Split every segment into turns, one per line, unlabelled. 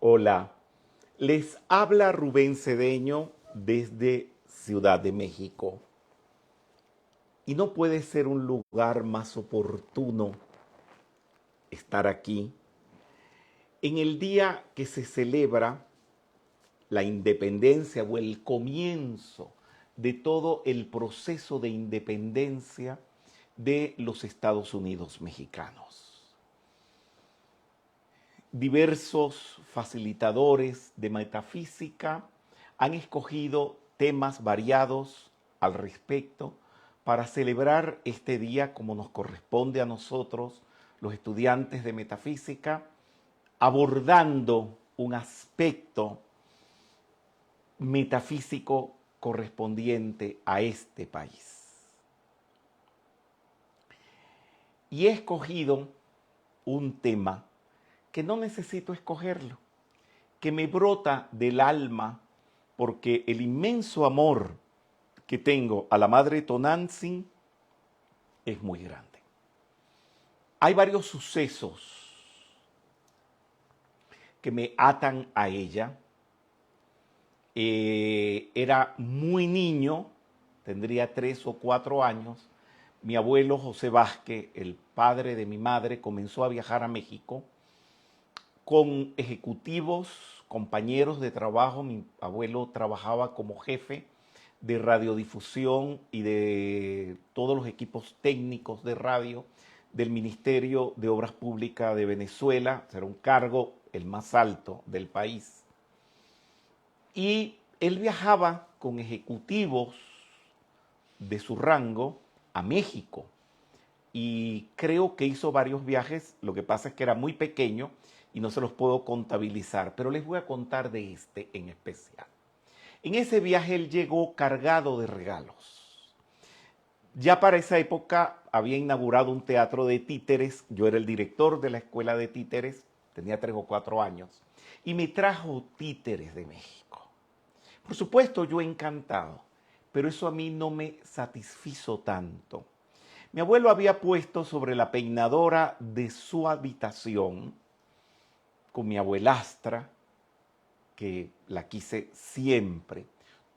Hola, les habla Rubén Cedeño desde Ciudad de México. Y no puede ser un lugar más oportuno estar aquí en el día que se celebra la independencia o el comienzo de todo el proceso de independencia de los Estados Unidos mexicanos. Diversos facilitadores de metafísica han escogido temas variados al respecto para celebrar este día como nos corresponde a nosotros, los estudiantes de metafísica, abordando un aspecto metafísico correspondiente a este país. Y he escogido un tema que no necesito escogerlo, que me brota del alma porque el inmenso amor que tengo a la Madre Tonantzin es muy grande. Hay varios sucesos que me atan a ella. Era muy niño, tendría 3 o 4 años. Mi abuelo José Vázquez, el padre de mi madre, comenzó a viajar a México con ejecutivos, compañeros de trabajo. Mi abuelo trabajaba como jefe de radiodifusión y de todos los equipos técnicos de radio del Ministerio de Obras Públicas de Venezuela. Era un cargo el más alto del país. Y él viajaba con ejecutivos de su rango a México. Y creo que hizo varios viajes. Lo que pasa es que era muy pequeño y no se los puedo contabilizar, pero les voy a contar de este en especial. En ese viaje él llegó cargado de regalos. Ya para esa época había inaugurado un teatro de títeres. Yo era el director de la escuela de títeres, tenía 3 o 4 años, y me trajo títeres de México. Por supuesto, yo encantado, pero eso a mí no me satisfizo tanto. Mi abuelo había puesto sobre la peinadora de su habitación, con mi abuelastra, que la quise siempre,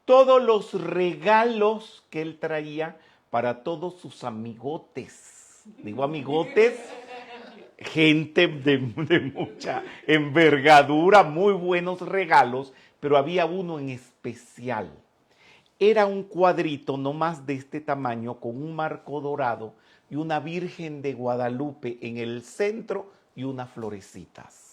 todos los regalos que él traía para todos sus amigotes. Digo amigotes, gente de mucha envergadura, muy buenos regalos, pero había uno en especial. Era un cuadrito no más de este tamaño, con un marco dorado y una Virgen de Guadalupe en el centro y unas florecitas.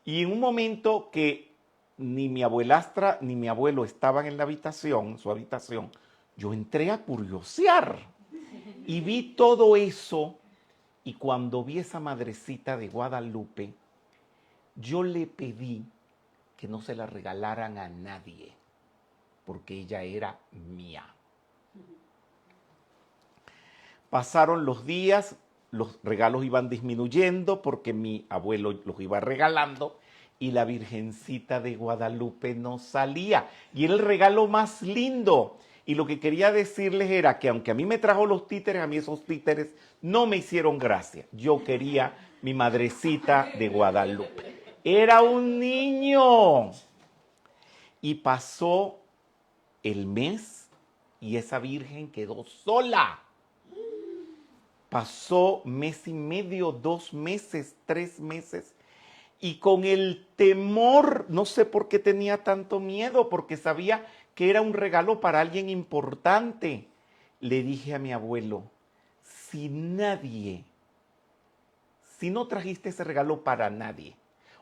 Y en un momento que ni mi abuelastra ni mi abuelo estaban en la habitación, su habitación, yo entré a curiosear y vi todo eso. Y cuando vi esa madrecita de Guadalupe, yo le pedí que no se la regalaran a nadie, porque ella era mía. Pasaron los días, los regalos iban disminuyendo porque mi abuelo los iba regalando y la Virgencita de Guadalupe no salía. Y era el regalo más lindo. Y lo que quería decirles era que aunque a mí me trajo los títeres, a mí esos títeres no me hicieron gracia. Yo quería mi Madrecita de Guadalupe. Era un niño. Y pasó el mes y esa Virgen quedó sola. Pasó mes y medio, 2 meses, 3 meses, y con el temor, no sé por qué tenía tanto miedo, porque sabía que era un regalo para alguien importante. Le dije a mi abuelo, si no trajiste ese regalo para nadie,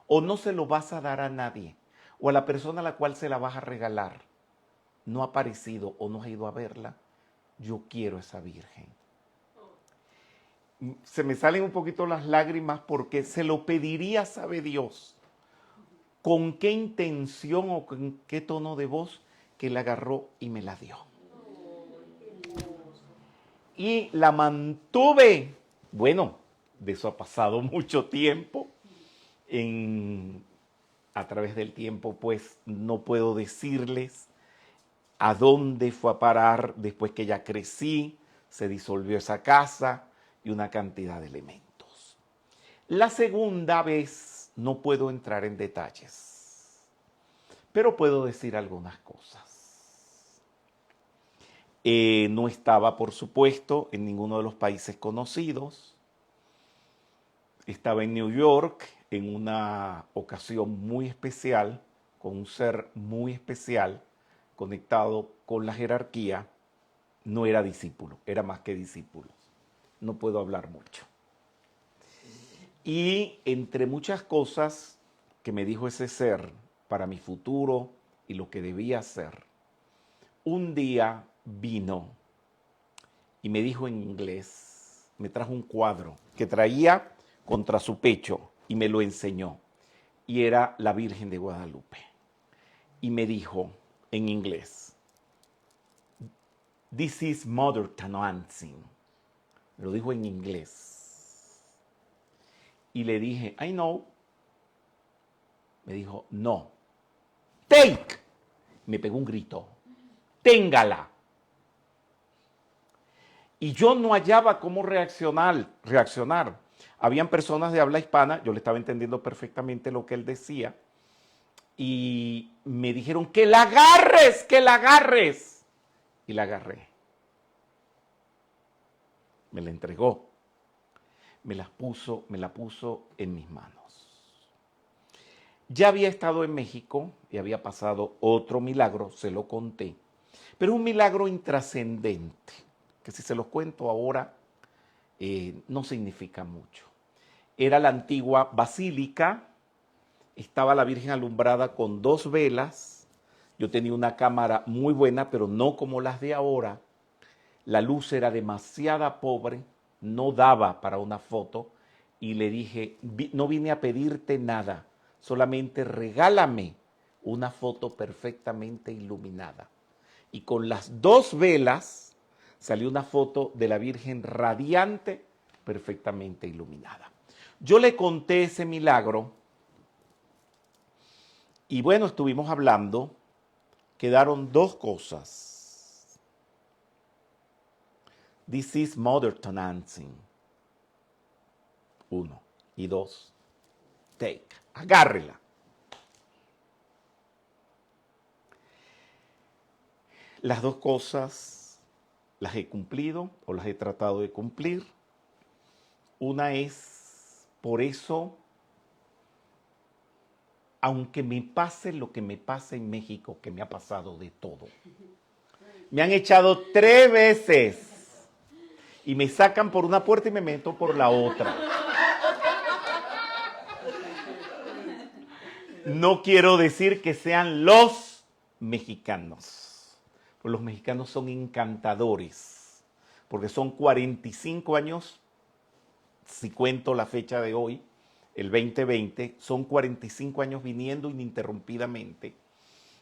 o no se lo vas a dar a nadie, o a la persona a la cual se la vas a regalar, no ha aparecido o no ha ido a verla, yo quiero esa Virgen. Se me salen un poquito las lágrimas porque se lo pediría, sabe Dios, con qué intención o con qué tono de voz, que la agarró y me la dio. Y la mantuve. Bueno, de eso ha pasado mucho tiempo. A través del tiempo, pues, no puedo decirles a dónde fue a parar después que ya crecí, se disolvió esa casa y una cantidad de elementos. La segunda vez no puedo entrar en detalles, pero puedo decir algunas cosas. No estaba, por supuesto, en ninguno de los países conocidos. Estaba en New York en una ocasión muy especial, con un ser muy especial, conectado con la jerarquía. No era discípulo, era más que discípulo. No puedo hablar mucho. Y entre muchas cosas que me dijo ese ser para mi futuro y lo que debía hacer, un día vino y me dijo en inglés, me trajo un cuadro que traía contra su pecho y me lo enseñó. Y era la Virgen de Guadalupe. Y me dijo en inglés, "This is Mother Tanansing." Me lo dijo en inglés. Y le dije, "I know." Me dijo, "No. Take." Me pegó un grito. "Téngala." Y yo no hallaba cómo reaccionar. Habían personas de habla hispana, yo le estaba entendiendo perfectamente lo que él decía, y me dijeron, "que la agarres, que la agarres." Y la agarré. Me la entregó. Me la puso en mis manos. Ya había estado en México y había pasado otro milagro, se lo conté, pero un milagro intrascendente, que si se los cuento ahora no significa mucho. Era la antigua basílica, estaba la Virgen alumbrada con 2 velas, yo tenía una cámara muy buena, pero no como las de ahora, la luz era demasiado pobre, no daba para una foto, y le dije, "No vine a pedirte nada, solamente regálame una foto perfectamente iluminada." Y con las 2 velas salió una foto de la Virgen radiante, perfectamente iluminada. Yo le conté ese milagro y bueno, estuvimos hablando, quedaron 2 cosas. "This is Mother Tanansing." 1. Y 2. Take. Agárrela. Las 2 cosas las he cumplido o las he tratado de cumplir. Una es, por eso, aunque me pase lo que me pasa en México, que me ha pasado de todo. Me han echado 3 veces y me sacan por una puerta y me meto por la otra. No quiero decir que sean los mexicanos, pues los mexicanos son encantadores, porque son 45 años, si cuento la fecha de hoy, el 2020, son 45 años viniendo ininterrumpidamente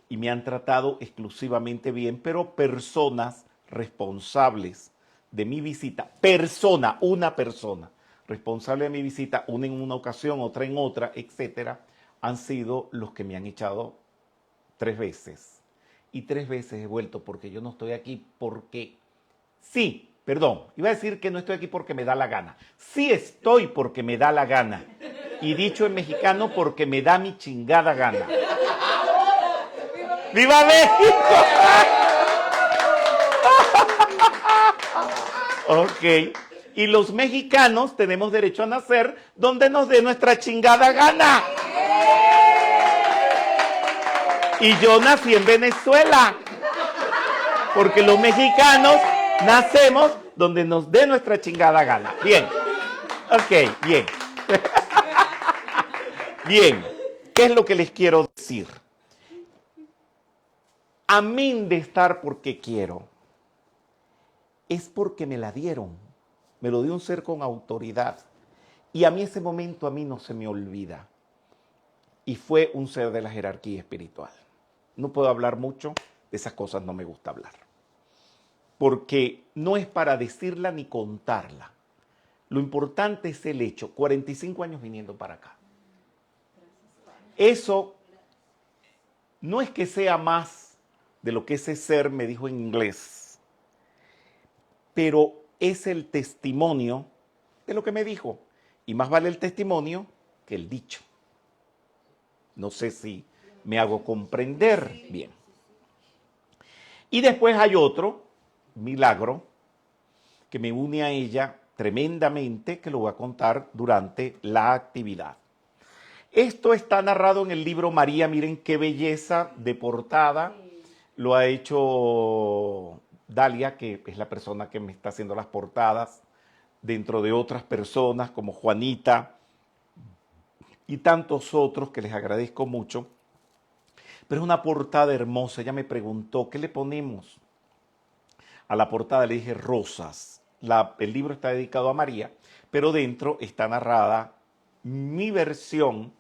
y me han tratado exclusivamente bien, pero personas responsables de mi visita, una persona responsable de mi visita, una en una ocasión, otra en otra, etcétera, han sido los que me han echado 3 veces. Y 3 veces he vuelto porque yo no estoy aquí porque sí, perdón, iba a decir que no estoy aquí porque me da la gana. Sí estoy porque me da la gana. Y dicho en mexicano, porque me da mi chingada gana. ¡Viva México! Ok. Y los mexicanos tenemos derecho a nacer donde nos dé nuestra chingada gana. Y yo nací en Venezuela. Porque los mexicanos nacemos donde nos dé nuestra chingada gana. Bien. Ok, bien. Bien. ¿Qué es lo que les quiero decir? A mí de estar porque quiero, es porque me la dieron. Me lo dio un ser con autoridad. Y a mí ese momento a mí no se me olvida. Y fue un ser de la jerarquía espiritual. No puedo hablar mucho, de esas cosas no me gusta hablar. Porque no es para decirla ni contarla. Lo importante es el hecho, 45 años viniendo para acá. Eso no es que sea más de lo que ese ser me dijo en inglés, pero es el testimonio de lo que me dijo. Y más vale el testimonio que el dicho. No sé si me hago comprender bien. Y después hay otro milagro que me une a ella tremendamente, que lo voy a contar durante la actividad. Esto está narrado en el libro María, miren qué belleza de portada. Lo ha hecho Dalia, que es la persona que me está haciendo las portadas, dentro de otras personas como Juanita y tantos otros que les agradezco mucho. Pero es una portada hermosa. Ella me preguntó, ¿qué le ponemos? A la portada le dije rosas. El libro está dedicado a María, pero dentro está narrada mi versión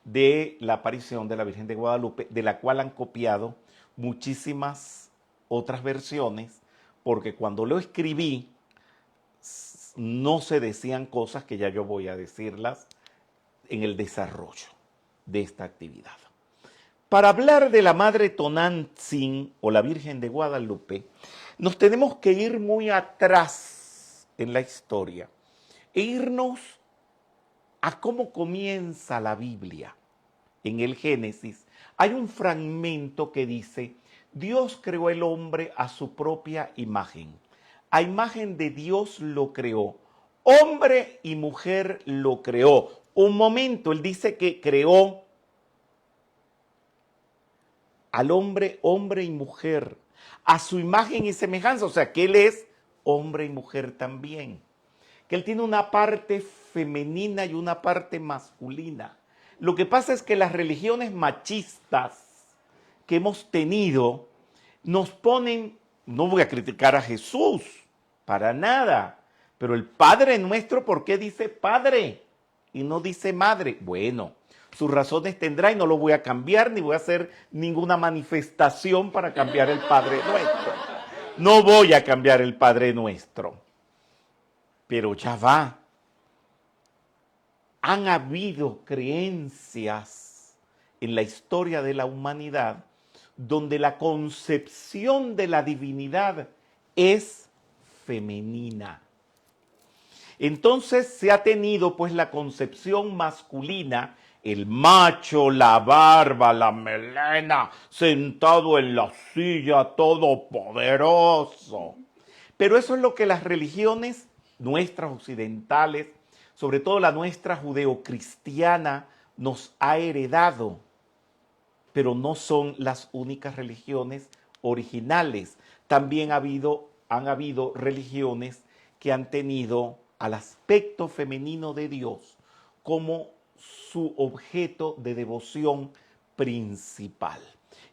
de la aparición de la Virgen de Guadalupe, de la cual han copiado muchísimas otras versiones, porque cuando lo escribí no se decían cosas que ya yo voy a decirlas en el desarrollo de esta actividad. Para hablar de la Madre Tonantzin o la Virgen de Guadalupe, nos tenemos que ir muy atrás en la historia e irnos a cómo comienza la Biblia. En el Génesis hay un fragmento que dice, Dios creó el hombre a su propia imagen. A imagen de Dios lo creó. Hombre y mujer lo creó. Un momento, él dice que creó al hombre, hombre y mujer, a su imagen y semejanza. O sea, que él es hombre y mujer también. Que él tiene una parte femenina y una parte masculina. Lo que pasa es que las religiones machistas que hemos tenido nos ponen, no voy a criticar a Jesús, para nada, pero el Padre Nuestro, ¿por qué dice Padre y no dice Madre? Bueno, sus razones tendrá y no lo voy a cambiar, ni voy a hacer ninguna manifestación para cambiar el Padre Nuestro. No voy a cambiar el Padre Nuestro. Pero ya va. Han habido creencias en la historia de la humanidad donde la concepción de la divinidad es femenina. Entonces se ha tenido pues la concepción masculina, el macho, la barba, la melena, sentado en la silla todopoderoso. Pero eso es lo que las religiones nuestras occidentales, sobre todo la nuestra judeocristiana, nos ha heredado. Pero no son las únicas religiones originales. También han habido religiones que han tenido al aspecto femenino de Dios como su objeto de devoción principal.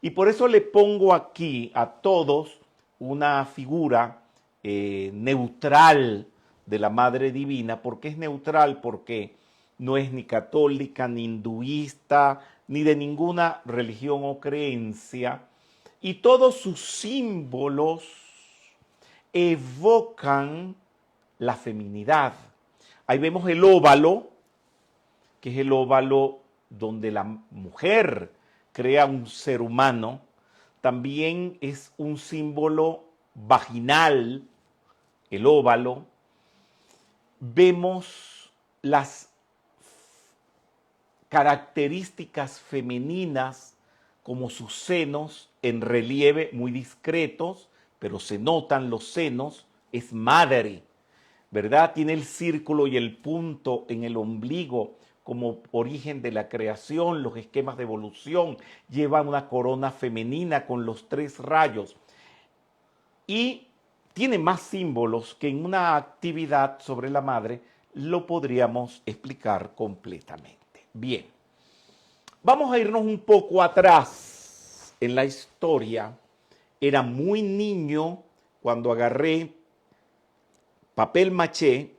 Y por eso le pongo aquí a todos una figura neutral de la Madre Divina. ¿Por qué es neutral? Porque no es ni católica, ni hinduista, ni de ninguna religión o creencia. Y todos sus símbolos evocan la feminidad. Ahí vemos el óvalo, que es el óvalo donde la mujer crea un ser humano. También es un símbolo vaginal, el óvalo. Vemos las características femeninas como sus senos en relieve muy discretos, pero se notan los senos, es madre, ¿verdad? Tiene el círculo y el punto en el ombligo como origen de la creación, los esquemas de evolución, lleva una corona femenina con los 3 rayos y tiene más símbolos que en una actividad sobre la madre lo podríamos explicar completamente. Bien, vamos a irnos un poco atrás en la historia. Era muy niño cuando agarré papel maché.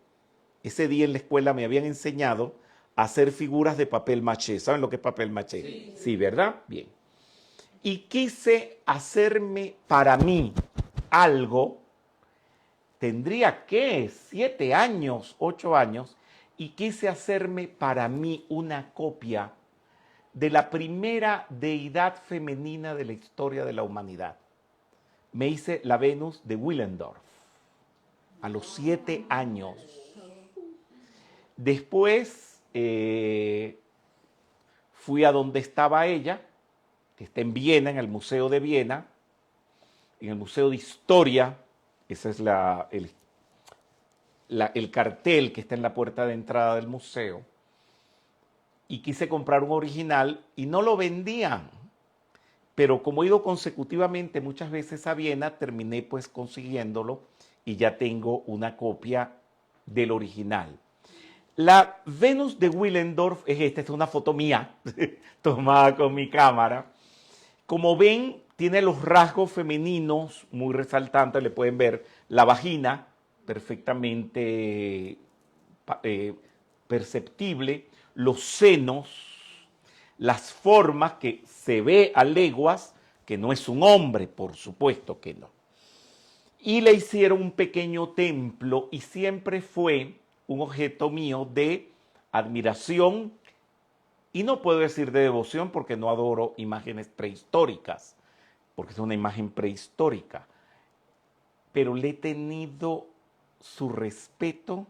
Ese día en la escuela me habían enseñado a hacer figuras de papel maché. ¿Saben lo que es papel maché? Sí, sí, ¿verdad? Bien. Y quise hacerme para mí algo. Tendría, ¿qué? 7 años, 8 años. Y quise hacerme para mí una copia de la primera deidad femenina de la historia de la humanidad. Me hice la Venus de Willendorf a los 7 años. Después fui a donde estaba ella, que está en Viena, en el Museo de Viena, en el Museo de Historia. Ese es el cartel que está en la puerta de entrada del museo. Y quise comprar un original y no lo vendían. Pero como he ido consecutivamente muchas veces a Viena, terminé pues consiguiéndolo y ya tengo una copia del original. La Venus de Willendorf es esta es una foto mía, tomada con mi cámara. Como ven, tiene los rasgos femeninos muy resaltantes, le pueden ver la vagina perfectamente perceptible, los senos, las formas que se ve a leguas, que no es un hombre, por supuesto que no. Y le hicieron un pequeño templo y siempre fue un objeto mío de admiración y no puedo decir de devoción porque no adoro imágenes prehistóricas, porque es una imagen prehistórica, pero le he tenido su respeto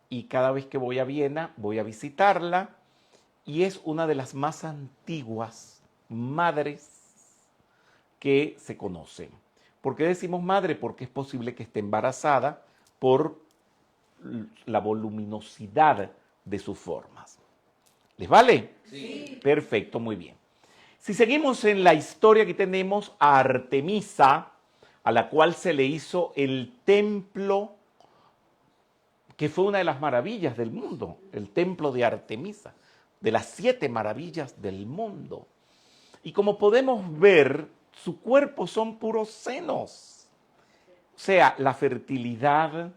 y cada vez que voy a Viena voy a visitarla y es una de las más antiguas madres que se conocen. ¿Por qué decimos madre? Porque es posible que esté embarazada por la voluminosidad de sus formas. ¿Les vale?
Sí.
Perfecto, muy bien. Si seguimos en la historia, aquí tenemos a Artemisa, a la cual se le hizo el templo, que fue una de las maravillas del mundo, el templo de Artemisa, de las 7 maravillas del mundo. Y como podemos ver, su cuerpo son puros senos. O sea, la fertilidad,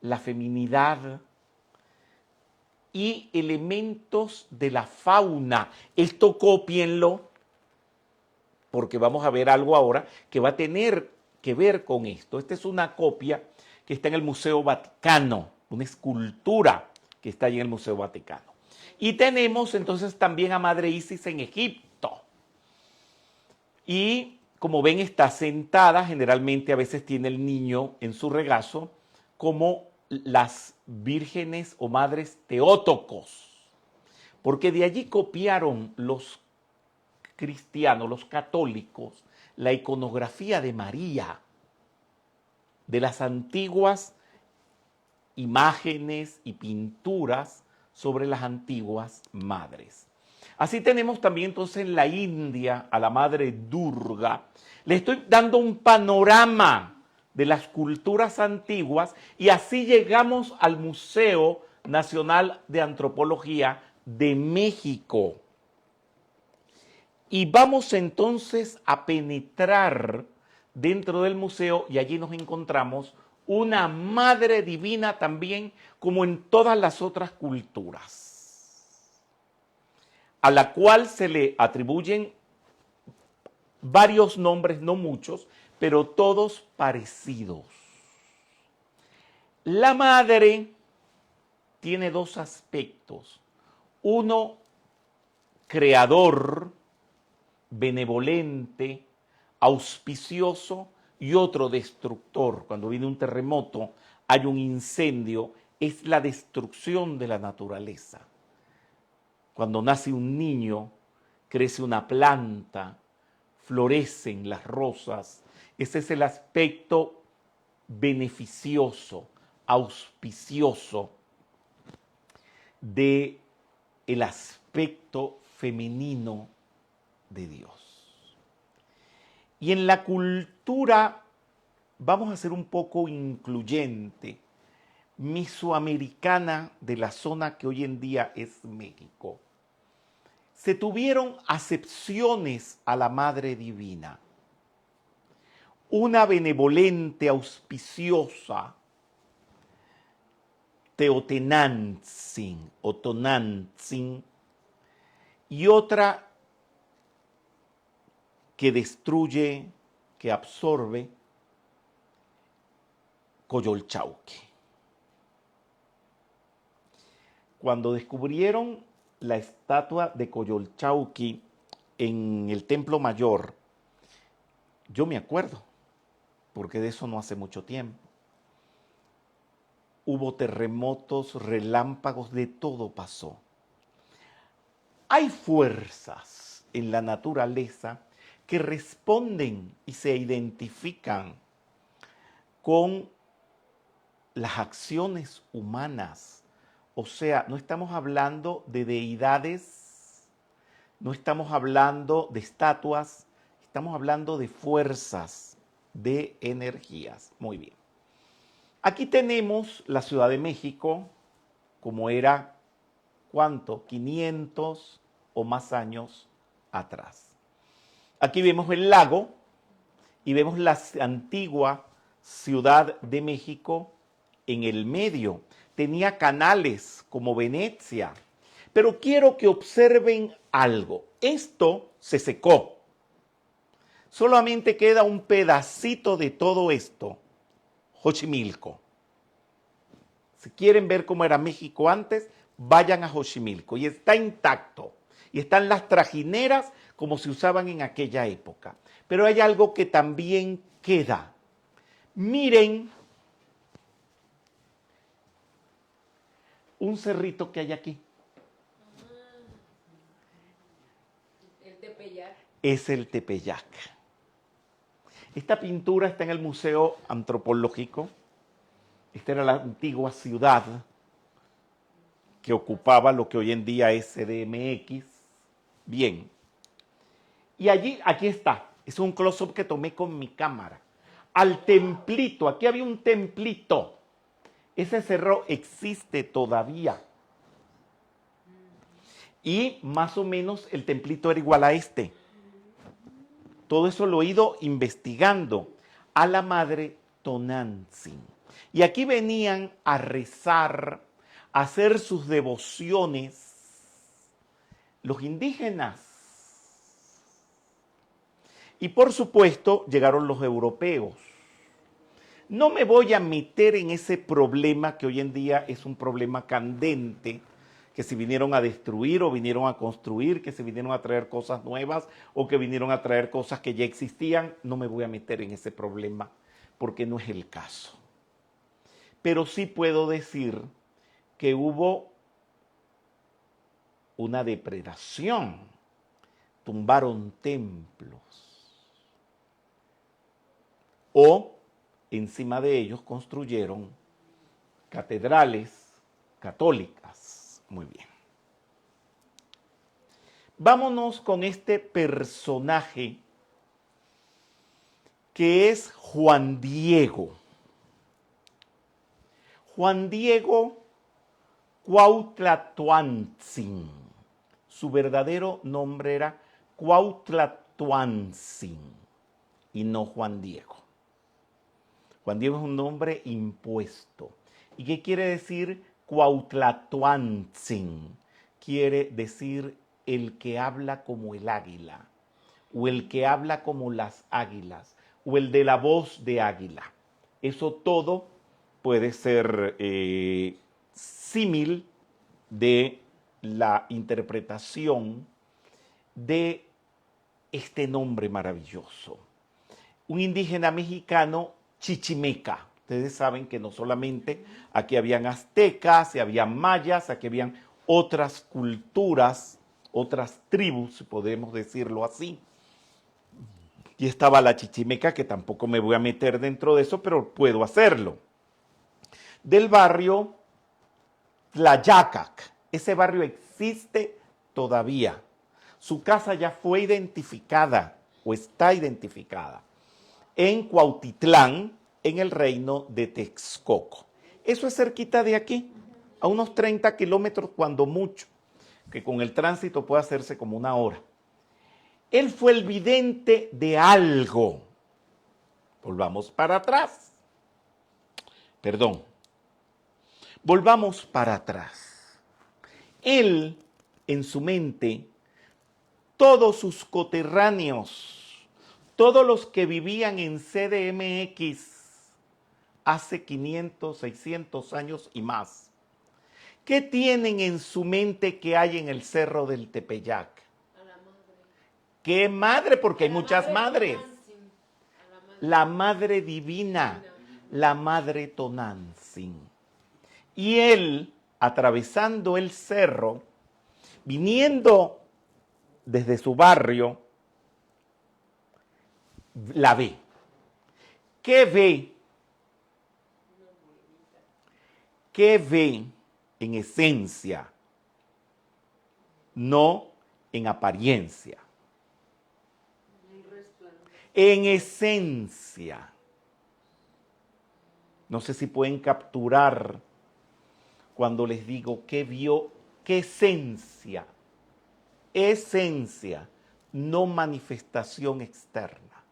la feminidad y elementos de la fauna. Esto cópienlo, porque vamos a ver algo ahora que va a tener que ver con esto. Esta es una copia que está en el Museo Vaticano, una escultura que está ahí en el Museo Vaticano. Y tenemos entonces también a Madre Isis en Egipto. Y como ven, está sentada, generalmente a veces tiene el niño en su regazo, como las vírgenes o madres Teótocos, porque de allí copiaron los cristianos, los católicos, la iconografía de María, de las antiguas imágenes y pinturas sobre las antiguas madres. Así tenemos también entonces en la India a la madre Durga. Le estoy dando un panorama de las culturas antiguas y así llegamos al Museo Nacional de Antropología de México. Y vamos entonces a penetrar dentro del museo y allí nos encontramos una madre divina también como en todas las otras culturas, a la cual se le atribuyen varios nombres, no muchos, pero todos parecidos. La madre tiene 2 aspectos. Uno, creador, benevolente, auspicioso, y otro destructor. Cuando viene un terremoto, hay un incendio, es la destrucción de la naturaleza. Cuando nace un niño, crece una planta, florecen las rosas. Ese es el aspecto beneficioso, auspicioso del aspecto femenino de Dios. Y en la cultura, vamos a ser un poco incluyente, mesoamericana de la zona que hoy en día es México, se tuvieron acepciones a la Madre Divina. Una benevolente, auspiciosa, Teotenantzin o Tonantzin, y otra que destruye, que absorbe, Coyolxauhqui. Cuando descubrieron la estatua de Coyolxauhqui en el Templo Mayor, yo me acuerdo, porque de eso no hace mucho tiempo. Hubo terremotos, relámpagos, de todo pasó. Hay fuerzas en la naturaleza que responden y se identifican con las acciones humanas. O sea, no estamos hablando de deidades, no estamos hablando de estatuas, estamos hablando de fuerzas, de energías. Muy bien. Aquí tenemos la Ciudad de México, como era, ¿cuánto? 500 o más años atrás. Aquí vemos el lago y vemos la antigua Ciudad de México en el medio. Tenía canales como Venecia. Pero quiero que observen algo. Esto se secó. Solamente queda un pedacito de todo esto. Xochimilco. Si quieren ver cómo era México antes, vayan a Xochimilco. Y está intacto. Y están las trajineras como se usaban en aquella época. Pero hay algo que también queda. Miren un cerrito que hay aquí.
El Tepeyac.
Es el Tepeyac. Esta pintura está en el Museo Antropológico. Esta era la antigua ciudad que ocupaba lo que hoy en día es CDMX. Bien. Y allí, aquí está. Es un close-up que tomé con mi cámara. Al templito, aquí había un templito. Ese cerro existe todavía. Y más o menos el templito era igual a este. Todo eso lo he ido investigando. A la madre Tonantzin. Y aquí venían a rezar, a hacer sus devociones los indígenas. Y por supuesto llegaron los europeos. No me voy a meter en ese problema que hoy en día es un problema candente, que si vinieron a destruir o vinieron a construir, que si vinieron a traer cosas nuevas o que vinieron a traer cosas que ya existían. No me voy a meter en ese problema porque no es el caso. Pero sí puedo decir que hubo una depredación, tumbaron templos o encima de ellos construyeron catedrales católicas. Muy bien. Vámonos con este personaje que es Juan Diego. Juan Diego Cuauhtlatoantzin. Su verdadero nombre era Cuauhtlatoantzin y no Juan Diego. Juan Diego es un nombre impuesto. ¿Y qué quiere decir Cuauhtlatoantzin? Quiere decir el que habla como el águila, o el que habla como las águilas, o el de la voz de águila. Eso todo puede ser símil de la interpretación de este nombre maravilloso. Un indígena mexicano chichimeca. Ustedes saben que no solamente aquí habían aztecas, y habían mayas, aquí habían otras culturas, otras tribus, si podemos decirlo así. Y estaba la chichimeca, que tampoco me voy a meter dentro de eso, pero puedo hacerlo. Del barrio Tlayacac. Ese barrio existe todavía. Su casa ya fue identificada o está identificada en Cuautitlán, en el reino de Texcoco. Eso es cerquita de aquí, a unos 30 kilómetros cuando mucho, que con el tránsito puede hacerse como una hora. Él fue el vidente de algo. Volvamos para atrás. Perdón. Volvamos para atrás. Él, en su mente, todos sus coterráneos, todos los que vivían en CDMX hace 500, 600 años y más, ¿qué tienen en su mente que hay en el cerro del Tepeyac?
A la madre.
¿Qué madre? Porque hay muchas madres.
Tonantzin.
La madre divina, la madre Tonantzin. Y él, atravesando el cerro, viniendo desde su barrio, la ve. ¿Qué ve? ¿Qué ve en esencia? No en apariencia. En esencia. No sé si pueden capturar cuando les digo qué vio, qué esencia. Esencia, no manifestación externa.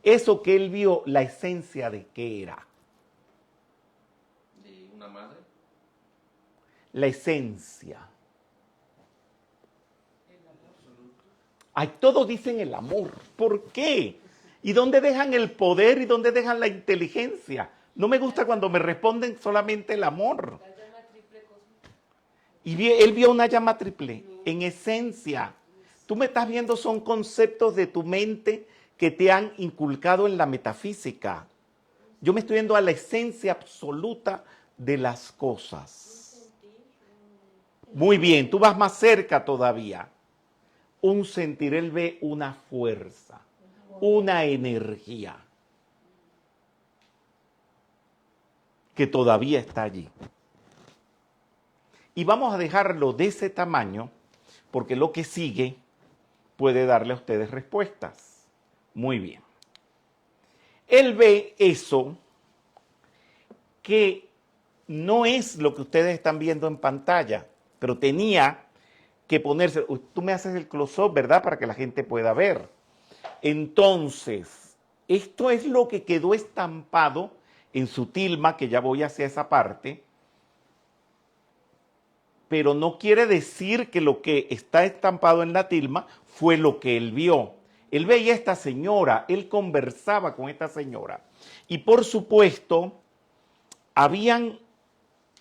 Eso que él vio, la esencia de qué era.
¿De una madre?
La esencia. Ay, todos dicen el amor. ¿Por qué? ¿Y dónde dejan el poder y dónde dejan la inteligencia? No me gusta cuando me responden solamente el amor.
La llama triple cósmica.
Y él vio una llama triple, en esencia. Tú me estás viendo, son conceptos de tu mente que te han inculcado en la metafísica. Yo me estoy yendo a la esencia absoluta de las cosas. Muy bien, tú vas más cerca todavía. Un sentir, él ve una fuerza, una energía que todavía está allí. Y vamos a dejarlo de ese tamaño porque lo que sigue puede darle a ustedes respuestas. Muy bien. Él ve eso que no es lo que ustedes están viendo en pantalla, pero tenía que ponerse, tú me haces el close-up, ¿verdad? Para que la gente pueda ver. Entonces, esto es lo que quedó estampado en su tilma, que ya voy hacia esa parte, pero no quiere decir que lo que está estampado en la tilma fue lo que él vio. Él veía a esta señora, él conversaba con esta señora. Y por supuesto, habían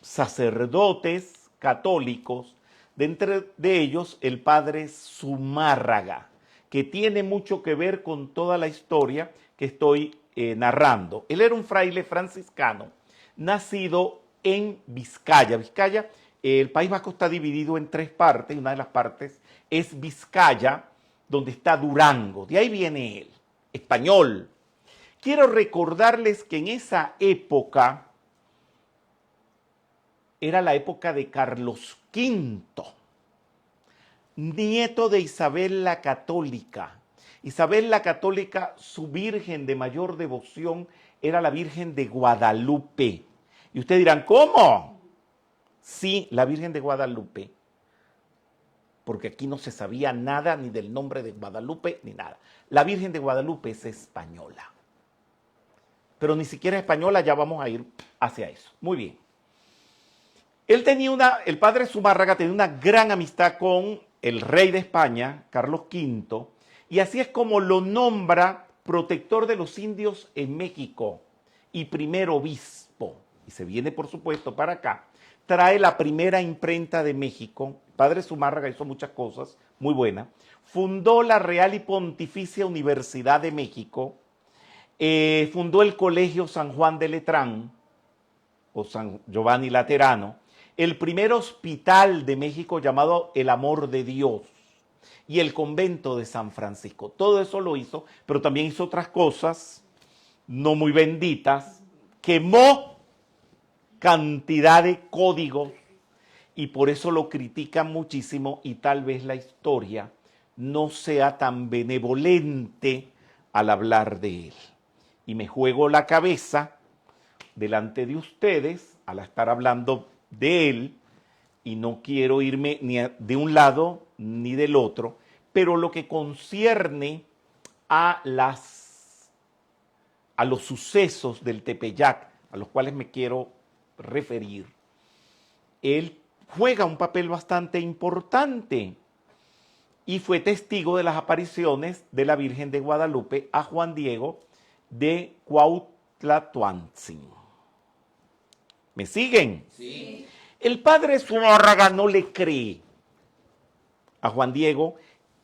sacerdotes católicos, de entre ellos el padre Zumárraga, que tiene mucho que ver con toda la historia que estoy narrando. Él era un fraile franciscano, nacido en Vizcaya. Vizcaya, el País Vasco está dividido en 3 partes, y una de las partes es Vizcaya, donde está Durango. De ahí viene él, español. Quiero recordarles que en esa época era la época de Carlos V, nieto de Isabel la Católica. Isabel la Católica, su virgen de mayor devoción era la Virgen de Guadalupe. Y ustedes dirán, ¿cómo? Sí, la Virgen de Guadalupe, porque aquí no se sabía nada ni del nombre de Guadalupe ni nada. La Virgen de Guadalupe es española, pero ni siquiera española, ya vamos a ir hacia eso. Muy bien. El padre Zumárraga tenía una gran amistad con el rey de España, Carlos V, y así es como lo nombra protector de los indios en México y primer obispo. Y se viene, por supuesto, para acá. Trae la primera imprenta de México. Padre Zumárraga hizo muchas cosas muy buenas. Fundó la Real y Pontificia Universidad de México. Fundó el Colegio San Juan de Letrán, o San Giovanni Laterano, el primer hospital de México llamado El Amor de Dios y el convento de San Francisco. Todo eso lo hizo, pero también hizo otras cosas no muy benditas. Quemó cantidad de códigos y por eso lo critican muchísimo y tal vez la historia no sea tan benevolente al hablar de él. Y me juego la cabeza delante de ustedes al estar hablando de él y no quiero irme ni de un lado ni del otro, pero lo que concierne a los sucesos del Tepeyac, a los cuales me quiero referir, él juega un papel bastante importante y fue testigo de las apariciones de la Virgen de Guadalupe a Juan Diego de Cuautlatontzin. ¿Me siguen?
Sí.
El padre Zumárraga no le cree a Juan Diego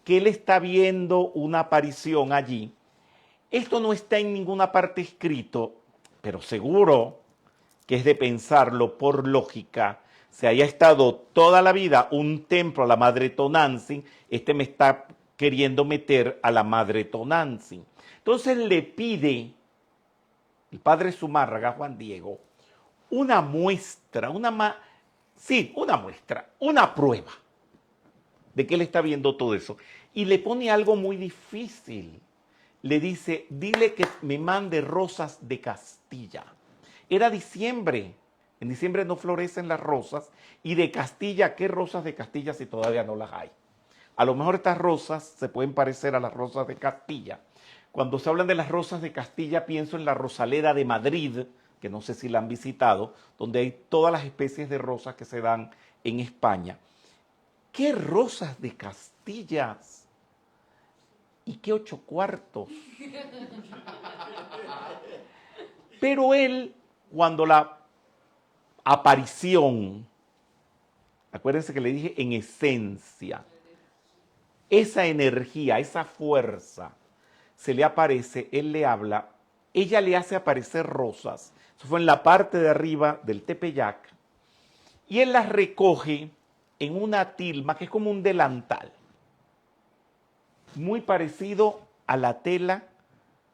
que él está viendo una aparición allí. Esto no está en ninguna parte escrito, pero seguro que es de pensarlo por lógica. se haya estado toda la vida un templo a la Madre Tonantzin, me está queriendo meter a la Madre Tonantzin. Entonces le pide el padre Zumárraga, Juan Diego, una muestra, una muestra, una prueba de que él está viendo todo eso. Y le pone algo muy difícil. Le dice, dile que me mande rosas de Castilla. Era diciembre. En diciembre no florecen las rosas. Y de Castilla, ¿qué rosas de Castilla si todavía no las hay? A lo mejor estas rosas se pueden parecer a las rosas de Castilla. Cuando se hablan de las rosas de Castilla, pienso en la Rosaleda de Madrid, que no sé si la han visitado, donde hay todas las especies de rosas que se dan en España. ¿Qué rosas de Castilla? ¿Y qué 8 cuartos? Pero él, cuando la aparición, acuérdense que le dije en esencia, esa energía, esa fuerza, se le aparece, él le habla, ella le hace aparecer rosas. Eso fue en la parte de arriba del Tepeyac. Y él las recoge en una tilma que es como un delantal. Muy parecido a la tela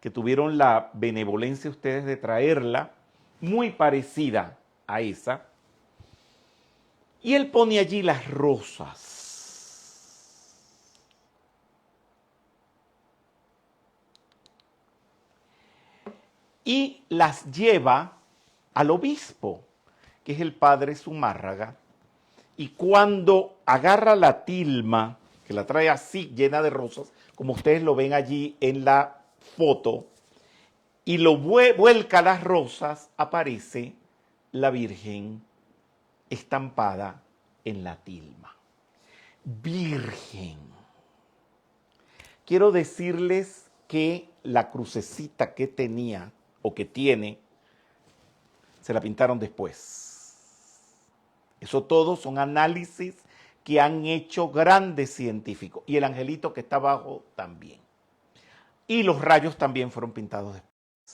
que tuvieron la benevolencia ustedes de traerla. Muy parecida a esa. Y él pone allí las rosas. Y las lleva al obispo, que es el padre Zumárraga, y cuando agarra la tilma, que la trae así llena de rosas, como ustedes lo ven allí en la foto, y lo vuelca las rosas, aparece la Virgen estampada en la tilma. Virgen. Quiero decirles que la crucecita que tenía o que tiene, se la pintaron después. Eso todo son análisis que han hecho grandes científicos. Y el angelito que está abajo también. Y los rayos también fueron pintados después.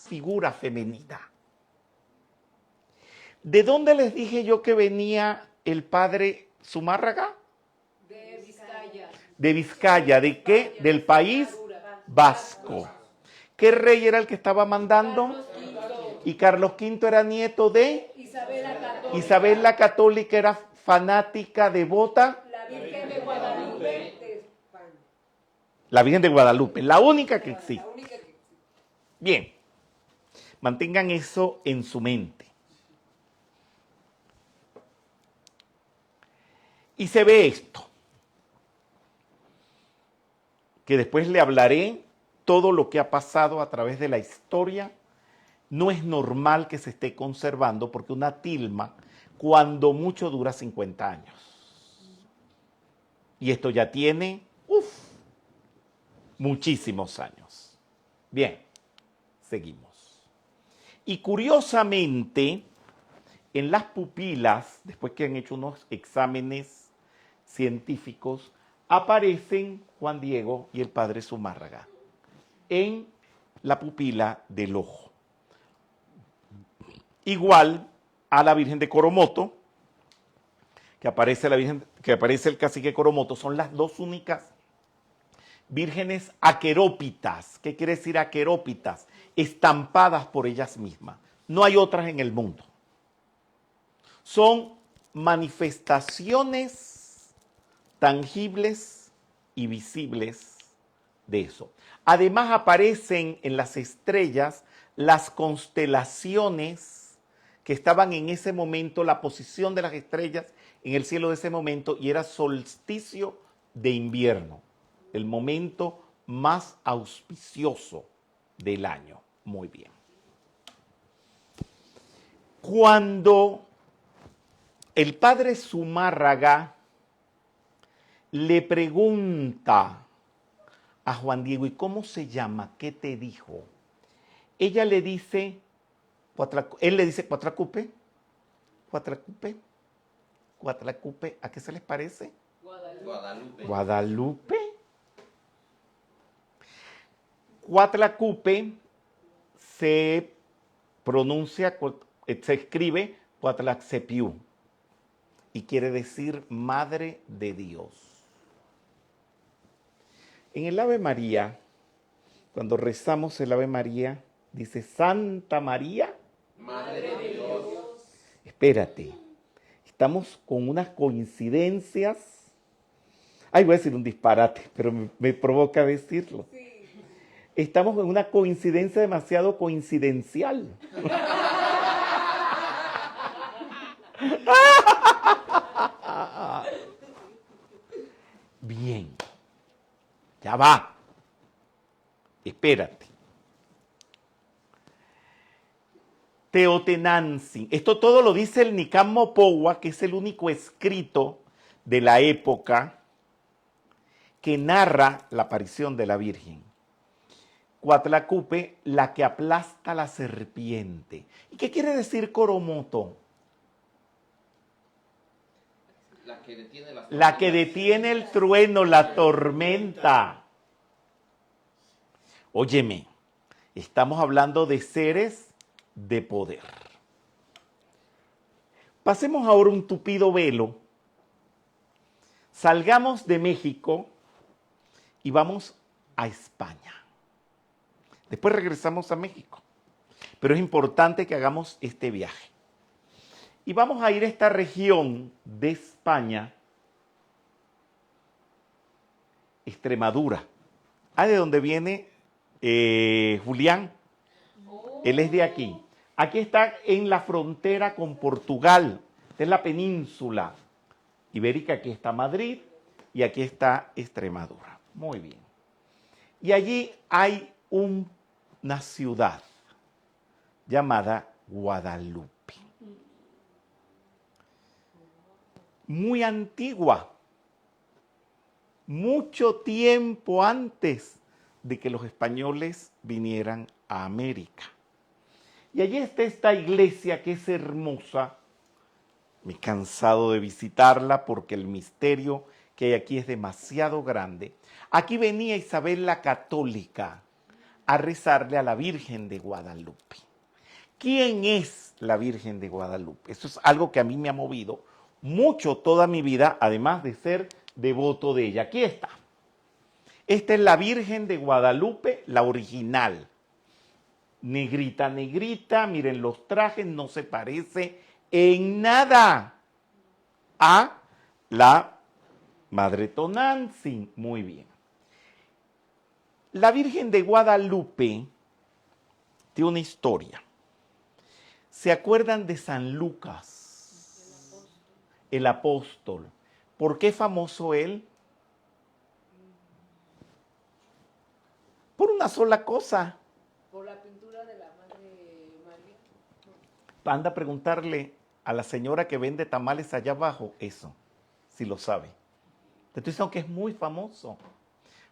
Figura femenina. ¿De dónde les dije yo que venía el padre Zumárraga?
De Vizcaya.
De Vizcaya. ¿De qué? Del país vasco. ¿Qué rey era el que estaba mandando?
Carlos V.
Y Carlos V era nieto de
Isabel la Católica.
Isabel la Católica, era fanática, devota.
La Virgen de Guadalupe de España.
La Virgen de Guadalupe, la única que existe.
La única que existe.
Bien, mantengan eso en su mente. Y se ve esto, que después le hablaré todo lo que ha pasado a través de la historia. No es normal que se esté conservando porque una tilma, cuando mucho, dura 50 años. Y esto ya tiene, muchísimos años. Bien, seguimos. Y curiosamente, en las pupilas, después que han hecho unos exámenes científicos, aparecen Juan Diego y el padre Zumárraga en la pupila del ojo. Igual a la Virgen de Coromoto, que aparece el cacique Coromoto, son las dos únicas vírgenes aquerópitas. ¿Qué quiere decir aquerópitas? Estampadas por ellas mismas. No hay otras en el mundo. Son manifestaciones tangibles y visibles de eso. Además aparecen en las estrellas las constelaciones que estaban en ese momento, la posición de las estrellas en el cielo de ese momento, y era solsticio de invierno, el momento más auspicioso del año. Muy bien. Cuando el padre Zumárraga le pregunta a Juan Diego, ¿y cómo se llama? ¿Qué te dijo? Ella le dice, él le dice Cuatracupe, Cuatracupe, Cuatracupe, ¿a qué se les parece?
Guadalupe.
Guadalupe. Cuatlacupe se pronuncia, se escribe Cuatlaxepiú. y quiere decir Madre de Dios. En el Ave María, cuando rezamos el Ave María, dice Santa María,
Madre de Dios.
Espérate, estamos con unas coincidencias. Ay, voy a decir un disparate, pero me provoca decirlo.
Sí.
Estamos en una coincidencia demasiado coincidencial. Bien, ya va. Espérate. Teotenantzin. Esto todo lo dice el Nicán Mopohua, que es el único escrito de la época que narra la aparición de la Virgen. Coatlacupe, la que aplasta la serpiente. ¿Y qué quiere decir Coromoto? La que detiene el trueno, la tormenta. Óyeme, estamos hablando de seres de poder. Pasemos ahora un tupido velo. Salgamos de México y vamos a España. Después regresamos a México. Pero es importante que hagamos este viaje. Y vamos a ir a esta región de España, Extremadura. ¿De dónde viene Julián? Él es de aquí. Aquí está en la frontera con Portugal. Esta es la península ibérica. Aquí está Madrid y aquí está Extremadura. Muy bien. Y allí hay una ciudad llamada Guadalupe. Muy antigua. Mucho tiempo antes de que los españoles vinieran a América. Y allí está esta iglesia que es hermosa. Me he cansado de visitarla porque el misterio que hay aquí es demasiado grande. Aquí venía Isabel la Católica a rezarle a la Virgen de Guadalupe. ¿Quién es la Virgen de Guadalupe? Eso es algo que a mí me ha movido mucho toda mi vida, además de ser devoto de ella. Aquí está. Esta es la Virgen de Guadalupe, la original. Negrita, negrita, miren los trajes, no se parece en nada a la Madre Tonantzin. Muy bien. La Virgen de Guadalupe tiene una historia. ¿Se acuerdan de San Lucas? El apóstol. ¿Por qué es famoso él? Por una sola cosa.
Por la pintura de la Madre María.
Anda a preguntarle a la señora que vende tamales allá abajo eso, si lo sabe. Te estoy diciendo que es muy famoso.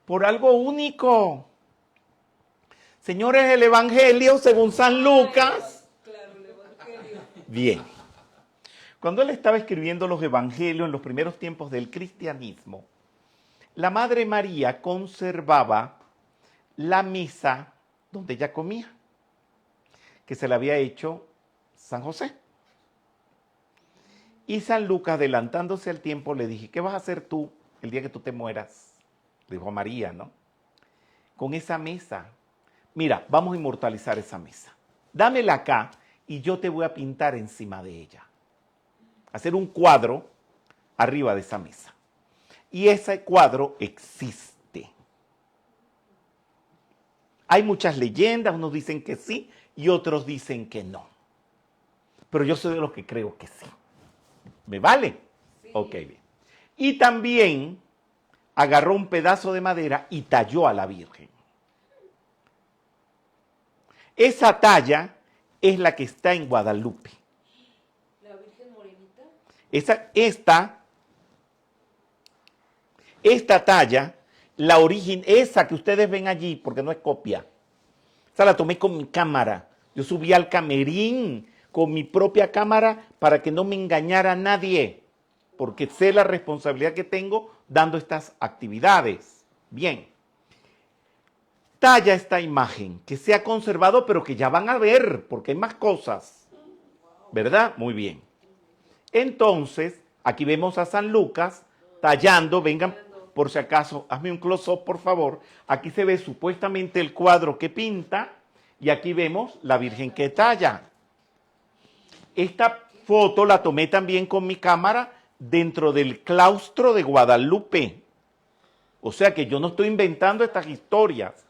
Por algo único. Señores, el Evangelio según San Lucas.
Claro, el Evangelio.
Bien. Cuando él estaba escribiendo los evangelios en los primeros tiempos del cristianismo, la Madre María conservaba la misa donde ella comía, que se la había hecho San José. Y San Lucas, adelantándose al tiempo, le dije, ¿qué vas a hacer tú el día que tú te mueras? Le dijo a María, ¿no? Con esa mesa. Mira, vamos a inmortalizar esa mesa. Dámela acá y yo te voy a pintar encima de ella. Hacer un cuadro arriba de esa mesa. Y ese cuadro existe. Hay muchas leyendas, unos dicen que sí y otros dicen que no. Pero yo soy de los que creo que sí. ¿Me vale? Sí. Ok, bien. Y también agarró un pedazo de madera y talló a la Virgen. Esa talla es la que está en Guadalupe.
¿La Virgen Morenita?
Esta talla, la origen, esa que ustedes ven allí, porque no es copia, esa la tomé con mi cámara. Yo subí al camerín con mi propia cámara para que no me engañara nadie, porque sé la responsabilidad que tengo dando estas actividades. Bien. Talla esta imagen, que se ha conservado, pero que ya van a ver, porque hay más cosas. ¿Verdad? Muy bien. Entonces, Aquí vemos a San Lucas tallando, vengan, por si acaso, hazme un close-up, por favor. Aquí se ve supuestamente el cuadro que pinta y aquí vemos la Virgen que talla. Esta foto la tomé también con mi cámara dentro del claustro de Guadalupe. O sea que yo no estoy inventando estas historias.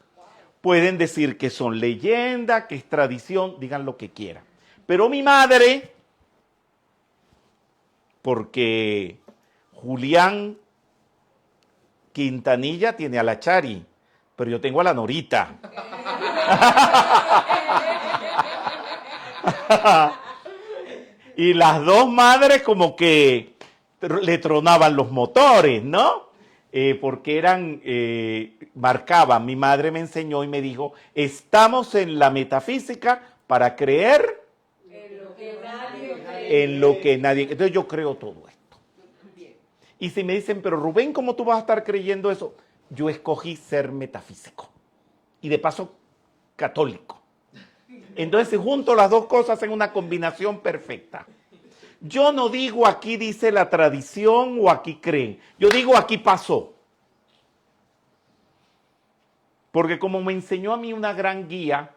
Pueden decir que son leyenda, que es tradición, digan lo que quieran. Pero mi madre, porque Julián Quintanilla tiene a la Chari, pero yo tengo a la Norita. Y las dos madres como que le tronaban los motores, ¿no? Porque eran, marcaban, mi madre me enseñó y me dijo, estamos en la metafísica para creer
En lo que nadie cree.
en lo que nadie... Entonces yo creo todo esto. Y si me dicen, pero Rubén, ¿cómo tú vas a estar creyendo eso? Yo escogí ser metafísico. Y de paso, católico. Entonces, junto las dos cosas en una combinación perfecta. Yo no digo aquí dice la tradición o aquí creen. Yo digo aquí pasó. Porque como me enseñó a mí una gran guía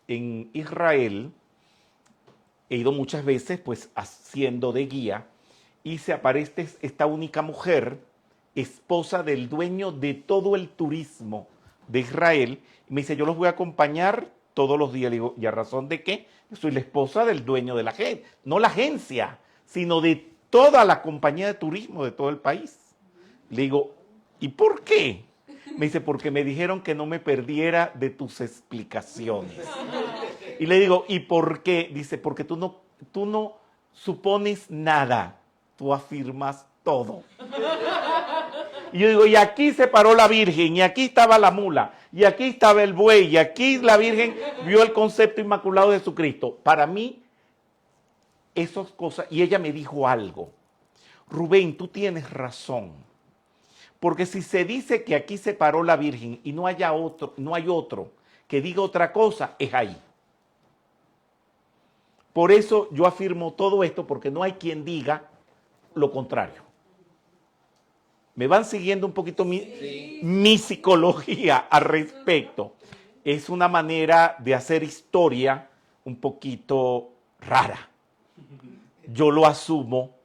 en Israel, he ido muchas veces pues haciendo de guía y se aparece esta única mujer, esposa del dueño de todo el turismo de Israel. Y me dice, yo los voy a acompañar todos los días. Le digo, ¿y a razón de qué? Yo soy la esposa del dueño de la agencia, no la agencia, sino de toda la compañía de turismo de todo el país. Le digo, ¿y por qué? Me dice, porque me dijeron que no me perdiera de tus explicaciones. Y le digo, ¿y por qué? Dice, porque tú no supones nada, tú afirmas todo. Y yo digo, y aquí se paró la Virgen, y aquí estaba la mula, y aquí estaba el buey, y aquí la Virgen vio el concepto inmaculado de Jesucristo. Para mí, esas cosas, y ella me dijo algo, Rubén, tú tienes razón, porque si se dice que aquí se paró la Virgen y no hay otro que diga otra cosa, es ahí. Por eso yo afirmo todo esto, porque no hay quien diga lo contrario. ¿Me van siguiendo un poquito mi psicología al respecto? Es una manera de hacer historia un poquito rara. Yo lo asumo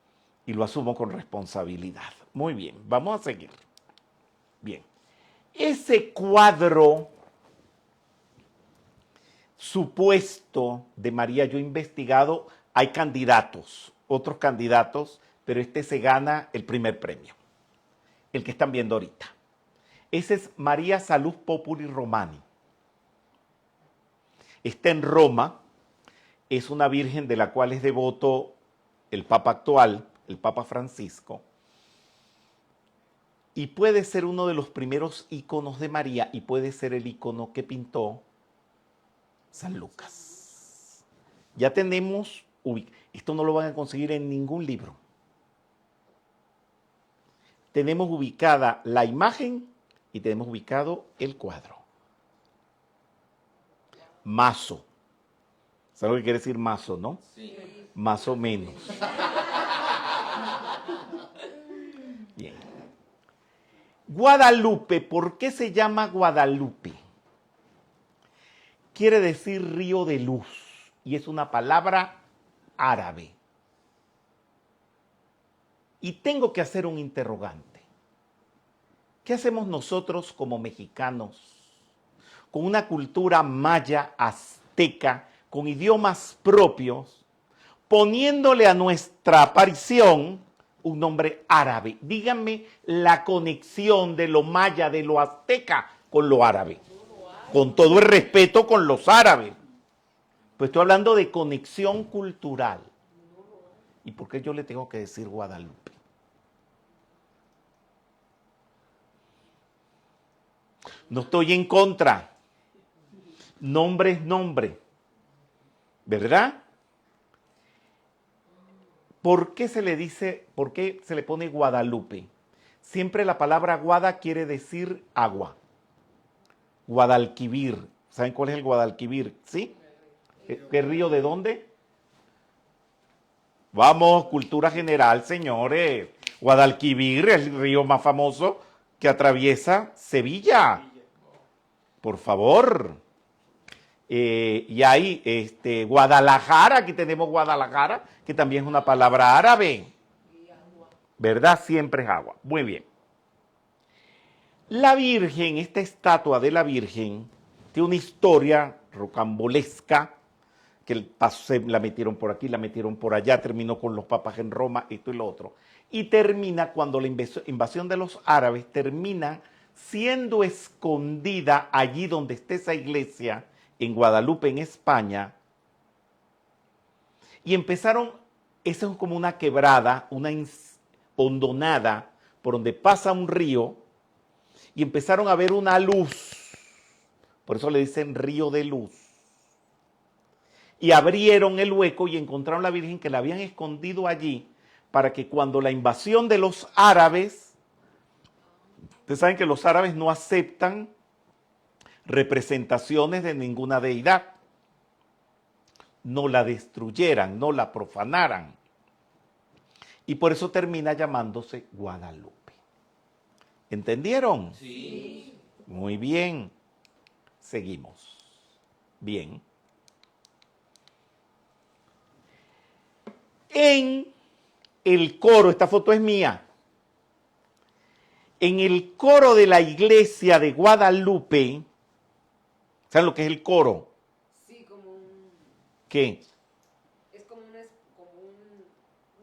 y lo asumo con responsabilidad. Muy bien, vamos a seguir. Bien, ese cuadro supuesto de María, yo he investigado, hay candidatos, otros candidatos, pero este se gana el primer premio, el que están viendo ahorita. Ese es María Salus Populi Romani. Está en Roma, es una virgen de la cual es devoto el Papa actual, el Papa Francisco, y puede ser uno de los primeros íconos de María y puede ser el ícono que pintó San Lucas. Ya tenemos, esto no lo van a conseguir en ningún libro. Tenemos ubicada la imagen y tenemos ubicado el cuadro. Mazo. ¿Sabes lo que quiere decir mazo, no?
Sí.
Más o menos. Bien. Guadalupe, ¿por qué se llama Guadalupe? Quiere decir río de luz y es una palabra árabe. Y tengo que hacer un interrogante. ¿Qué hacemos nosotros como mexicanos, con una cultura maya, azteca, con idiomas propios, poniéndole a nuestra aparición un nombre árabe? Díganme la conexión de lo maya, de lo azteca con lo árabe. Con todo el respeto con los árabes. Pues estoy hablando de conexión cultural. ¿Y por qué yo le tengo que decir Guadalupe? No estoy en contra. Nombre es nombre. ¿Verdad? ¿Por qué se le dice, por qué se le pone Guadalupe? Siempre la palabra guada quiere decir agua. Guadalquivir. ¿Saben cuál es el Guadalquivir? ¿Sí? ¿Qué río de dónde? Vamos, cultura general, señores. Guadalquivir, el río más famoso que atraviesa Sevilla. Por favor. Y hay Guadalajara, aquí tenemos Guadalajara, que también es una palabra árabe. ¿Verdad? Siempre es agua. Muy bien. La Virgen, esta estatua de la Virgen, tiene una historia rocambolesca, que la metieron por aquí, la metieron por allá, terminó con los papas en Roma, esto y lo otro. Y termina cuando la invasión de los árabes termina siendo escondida allí donde está esa iglesia, en Guadalupe, en España. Y empezaron, eso es como una quebrada, una hondonada, por donde pasa un río, y empezaron a ver una luz, por eso le dicen río de luz, y abrieron el hueco y encontraron la Virgen que la habían escondido allí, para que cuando la invasión de los árabes, ustedes saben que los árabes no aceptan representaciones de ninguna deidad, no la destruyeran, no la profanaran, y por eso termina llamándose Guadalupe. ¿Entendieron?
Sí.
Muy bien. Seguimos. Bien. En el coro, esta foto es mía, en el coro de la iglesia de Guadalupe, ¿saben lo que es el coro?
Sí, como un...
¿Qué?
Es como un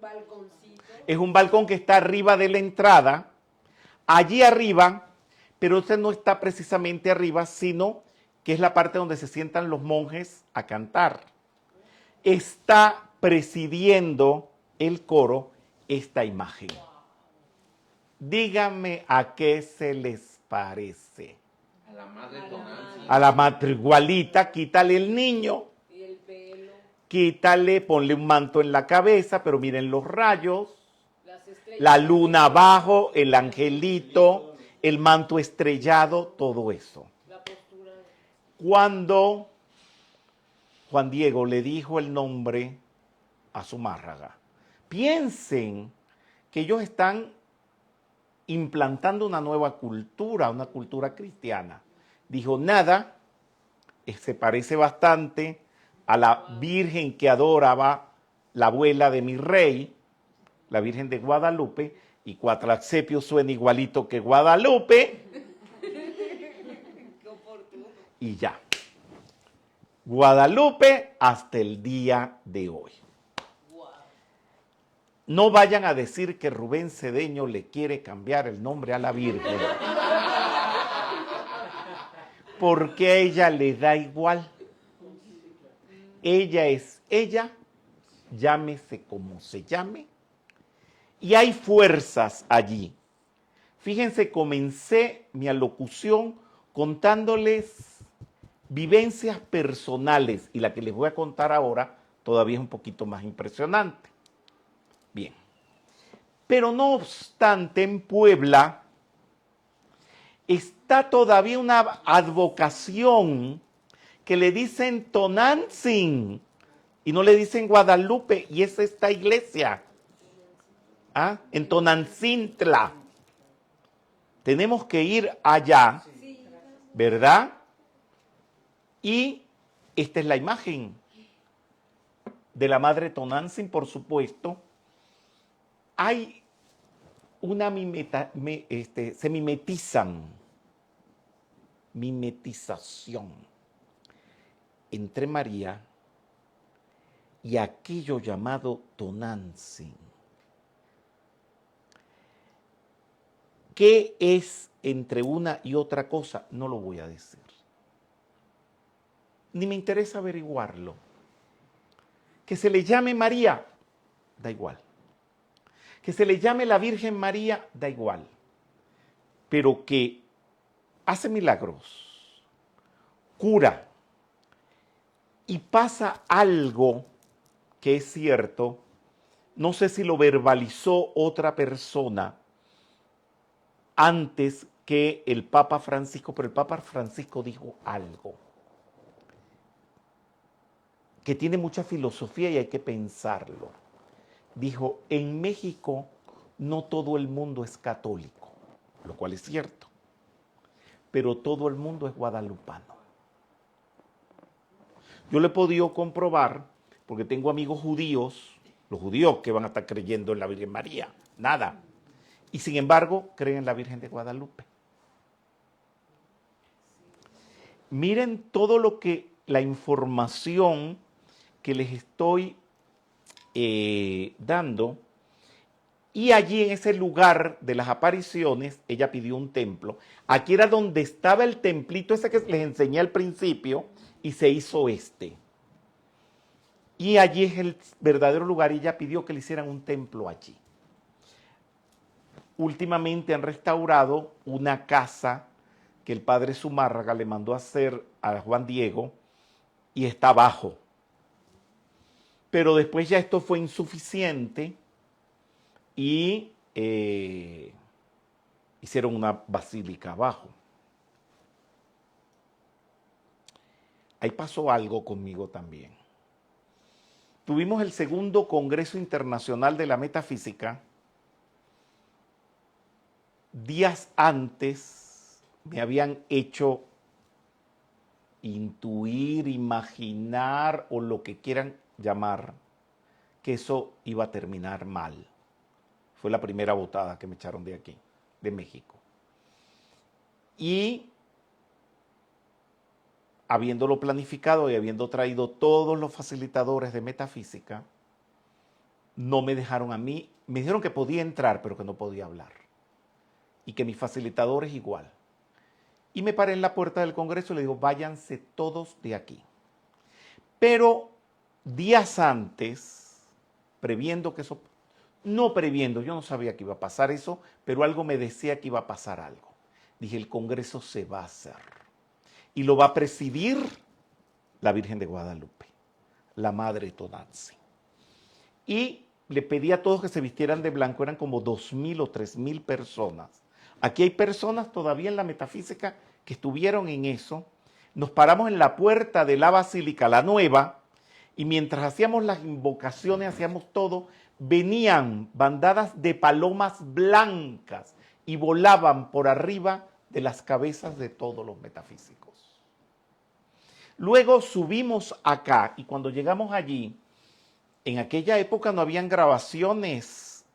balconcito.
Es un balcón que está arriba de la entrada, allí arriba, pero este no está precisamente arriba, sino que es la parte donde se sientan los monjes a cantar. Está presidiendo el coro esta imagen. Díganme a qué se les parece.
A la madre Tonantzin.
A la madre igualita, quítale el niño,
Y el pelo,
quítale, ponle un manto en la cabeza, pero miren los rayos,
las estrellas.
la luna abajo, el angelito, el manto estrellado, todo eso.
La postura.
Cuando Juan Diego le dijo el nombre a Zumárraga, piensen que ellos están implantando una nueva cultura, una cultura cristiana. Dijo, nada, se parece bastante a la Virgen que adoraba la abuela de mi rey, la Virgen de Guadalupe, y Cuatlaxepio suena igualito que Guadalupe, y ya. Guadalupe hasta el día de hoy. No vayan a decir que Rubén Cedeño le quiere cambiar el nombre a la Virgen, porque a ella le da igual. Ella es ella, llámese como se llame, y hay fuerzas allí. Fíjense, comencé mi alocución contándoles vivencias personales, y la que les voy a contar ahora todavía es un poquito más impresionante. Bien, pero no obstante, en Puebla está todavía una advocación que le dicen Tonantzin y no le dicen Guadalupe, y es esta iglesia, en Tonantzintla. Tenemos que ir allá, ¿verdad? Y esta es la imagen de la madre Tonantzin, por supuesto. Hay una se mimetización entre María y aquello llamado Tonantzin. ¿Qué es entre una y otra cosa? No lo voy a decir. Ni me interesa averiguarlo. Que se le llame María, da igual. Que se le llame la Virgen María, da igual. Pero que hace milagros, cura, y pasa algo que es cierto, no sé si lo verbalizó otra persona antes que el Papa Francisco, pero el Papa Francisco dijo algo que tiene mucha filosofía y hay que pensarlo. dijo, en México no todo el mundo es católico, lo cual es cierto, pero todo el mundo es guadalupano. Yo lo he podido comprobar porque tengo amigos judíos, los judíos que van a estar creyendo en la Virgen María, nada. Y sin embargo, creen en la Virgen de Guadalupe. Miren todo lo que, la información que les estoy dando. Y allí en ese lugar de las apariciones, ella pidió un templo. Aquí era donde estaba el templito ese que les enseñé al principio y se hizo este. Y allí es el verdadero lugar y ella pidió que le hicieran un templo allí. Últimamente han restaurado una casa que el padre Zumárraga le mandó a hacer a Juan Diego y está abajo. Pero después ya esto fue insuficiente y hicieron una basílica abajo. Ahí pasó algo conmigo también. Tuvimos el segundo Congreso Internacional de la Metafísica. Días antes me habían hecho intuir, imaginar o lo que quieran llamar, que eso iba a terminar mal. Fue la primera botada que me echaron de aquí, de México. Y habiéndolo planificado y habiendo traído todos los facilitadores de metafísica, no me dejaron a mí, me dijeron que podía entrar, pero que no podía hablar. Y que mis facilitadores igual. Y me paré en la puerta del Congreso y le digo, váyanse todos de aquí. Pero días antes, previendo que eso, no previendo, yo no sabía que iba a pasar eso, pero algo me decía que iba a pasar algo. Dije, el Congreso se va a hacer. Y lo va a presidir la Virgen de Guadalupe, la Madre Tonantzin. Y le pedí a todos que se vistieran de blanco, eran como 2.000 o 3.000 personas. Aquí hay personas todavía en la metafísica que estuvieron en eso. Nos paramos en la puerta de la basílica, la nueva, y mientras hacíamos las invocaciones, hacíamos todo, venían bandadas de palomas blancas y volaban por arriba de las cabezas de todos los metafísicos. Luego subimos acá y cuando llegamos allí, en aquella época no habían grabaciones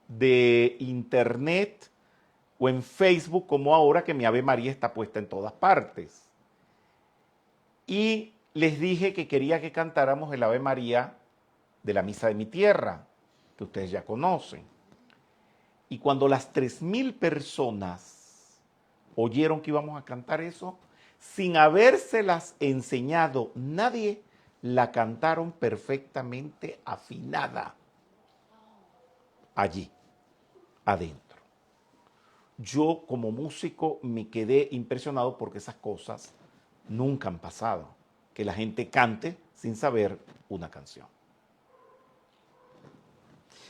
de internet o en Facebook como ahora que mi Ave María está puesta en todas partes. Y les dije que quería que cantáramos el Ave María de la Misa de mi Tierra, que ustedes ya conocen. Y cuando las 3.000 personas oyeron que íbamos a cantar eso, sin habérselas enseñado nadie, la cantaron perfectamente afinada allí, adentro. Yo como músico me quedé impresionado porque esas cosas nunca han pasado, que la gente cante sin saber una canción.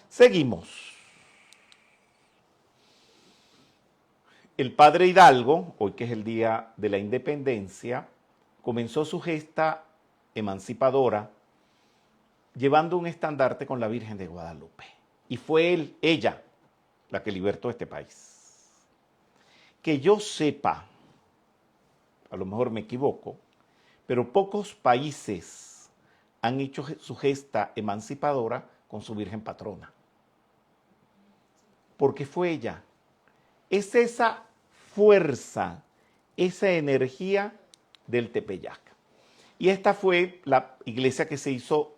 Seguimos. El padre Hidalgo, hoy que es el Día de la Independencia, comenzó su gesta emancipadora llevando un estandarte con la Virgen de Guadalupe. Y fue ella la que libertó este país. Que yo sepa, a lo mejor me equivoco, pero pocos países han hecho su gesta emancipadora con su Virgen patrona. Porque fue ella. Es esa fuerza, esa energía del Tepeyac. Y esta fue la iglesia que se hizo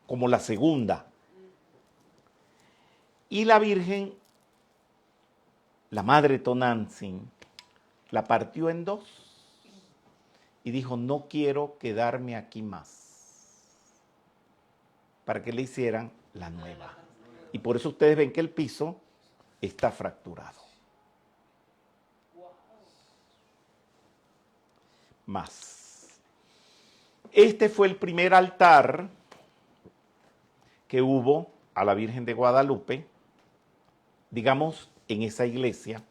como la segunda. Y la Virgen, la Madre Tonantzin, la partió en dos y dijo, no quiero quedarme aquí más, para que le hicieran la nueva. Y por eso ustedes ven que el piso está fracturado. Más. Este fue el primer altar que hubo a la Virgen de Guadalupe, digamos, en esa iglesia,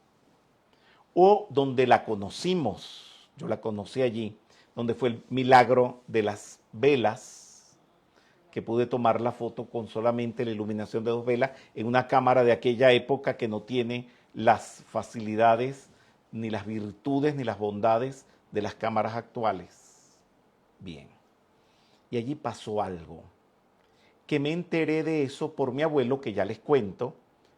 o donde la conocimos, yo la conocí allí, donde fue el milagro de las velas, que pude tomar la foto con solamente la iluminación de 2 velas en una cámara de aquella época que no tiene las facilidades, ni las virtudes, ni las bondades de las cámaras actuales. Bien. Y allí pasó algo, que me enteré de eso por mi abuelo, que ya les cuento,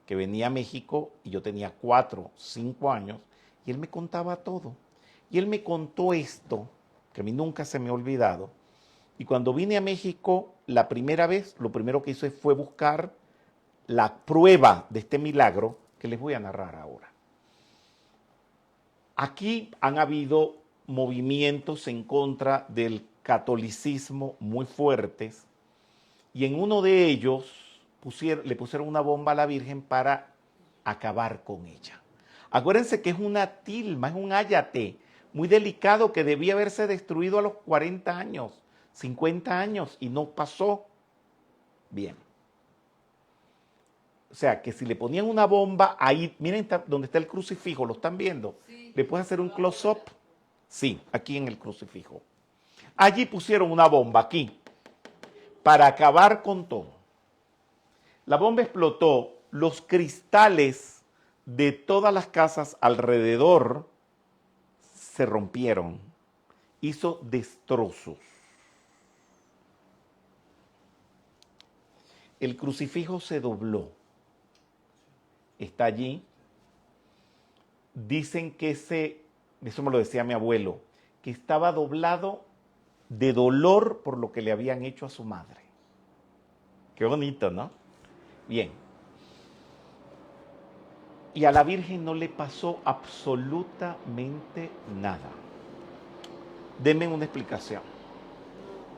que venía a México y yo tenía 4, 5 años, y él me contaba todo. Y él me contó esto, que a mí nunca se me ha olvidado. Y cuando vine a México la primera vez, lo primero que hice fue buscar la prueba de este milagro que les voy a narrar ahora. Aquí han habido movimientos en contra del catolicismo muy fuertes, y en uno de ellos le pusieron una bomba a la Virgen para acabar con ella. Acuérdense que es una tilma, es un áyate muy delicado que debía haberse destruido a los 40 años, 50 años, y no pasó. Bien. O sea, que si le ponían una bomba ahí, miren donde está el crucifijo, ¿lo están viendo?
Sí.
¿Le puedes hacer un close-up? Sí, aquí en el crucifijo. Allí pusieron una bomba, aquí, para acabar con todo. La bomba explotó, los cristales de todas las casas alrededor se rompieron, hizo destrozos. El crucifijo se dobló, está allí. Dicen que eso me lo decía mi abuelo, que estaba doblado de dolor por lo que le habían hecho a su madre. Qué bonito, ¿no? Bien. Y a la Virgen no le pasó absolutamente nada. Denme una explicación.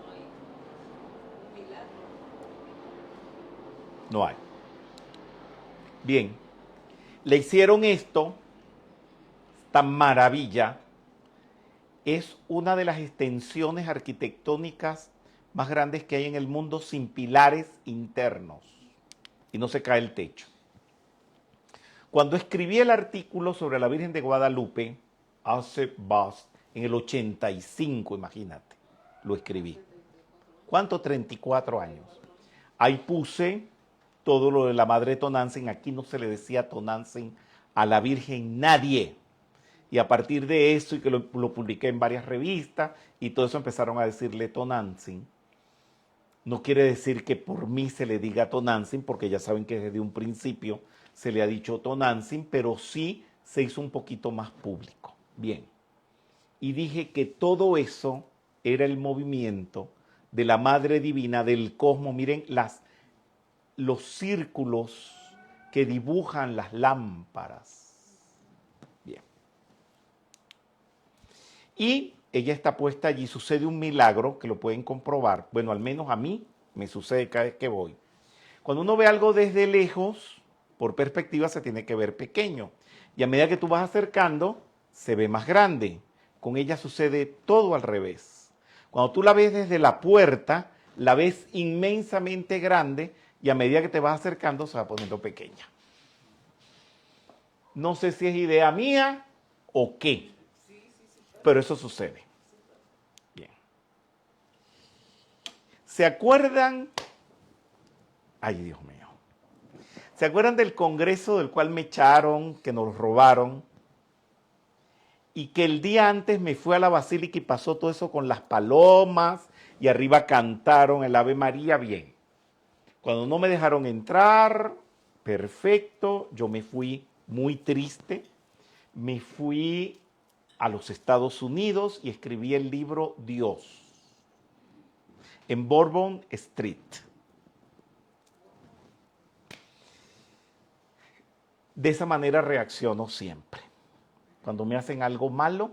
No hay un milagro.
No hay. Bien. Le hicieron esto, esta maravilla. Es una de las extensiones arquitectónicas más grandes que hay en el mundo sin pilares internos. Y no se cae el techo. Cuando escribí el artículo sobre la Virgen de Guadalupe, en el 85, imagínate, lo escribí. ¿Cuánto? 34 años. Ahí puse todo lo de la Madre Tonantzin. Aquí no se le decía Tonantzin a la Virgen nadie. Y a partir de eso, y que lo publiqué en varias revistas, y todo eso empezaron a decirle Tonantzin. No quiere decir que por mí se le diga Tonantzin, porque ya saben que desde un principio se le ha dicho Tonantzin, pero sí se hizo un poquito más público. Bien. Y dije que todo eso era el movimiento de la Madre Divina del Cosmos. Miren los círculos que dibujan las lámparas. Bien. Y ella está puesta allí, sucede un milagro que lo pueden comprobar. Bueno, al menos a mí me sucede cada vez que voy. Cuando uno ve algo desde lejos, por perspectiva se tiene que ver pequeño. Y a medida que tú vas acercando, se ve más grande. Con ella sucede todo al revés. Cuando tú la ves desde la puerta, la ves inmensamente grande, y a medida que te vas acercando se va poniendo pequeña. No sé si es idea mía o qué, pero eso sucede. Bien. ¿Se acuerdan? Ay, Dios mío. ¿Se acuerdan del congreso del cual me echaron, que nos robaron? Y que el día antes me fui a la basílica y pasó todo eso con las palomas, y arriba cantaron el Ave María. Bien. Cuando no me dejaron entrar, perfecto, yo me fui muy triste, me fui a los Estados Unidos y escribí el libro Dios, en Bourbon Street. De esa manera reacciono siempre. Cuando me hacen algo malo,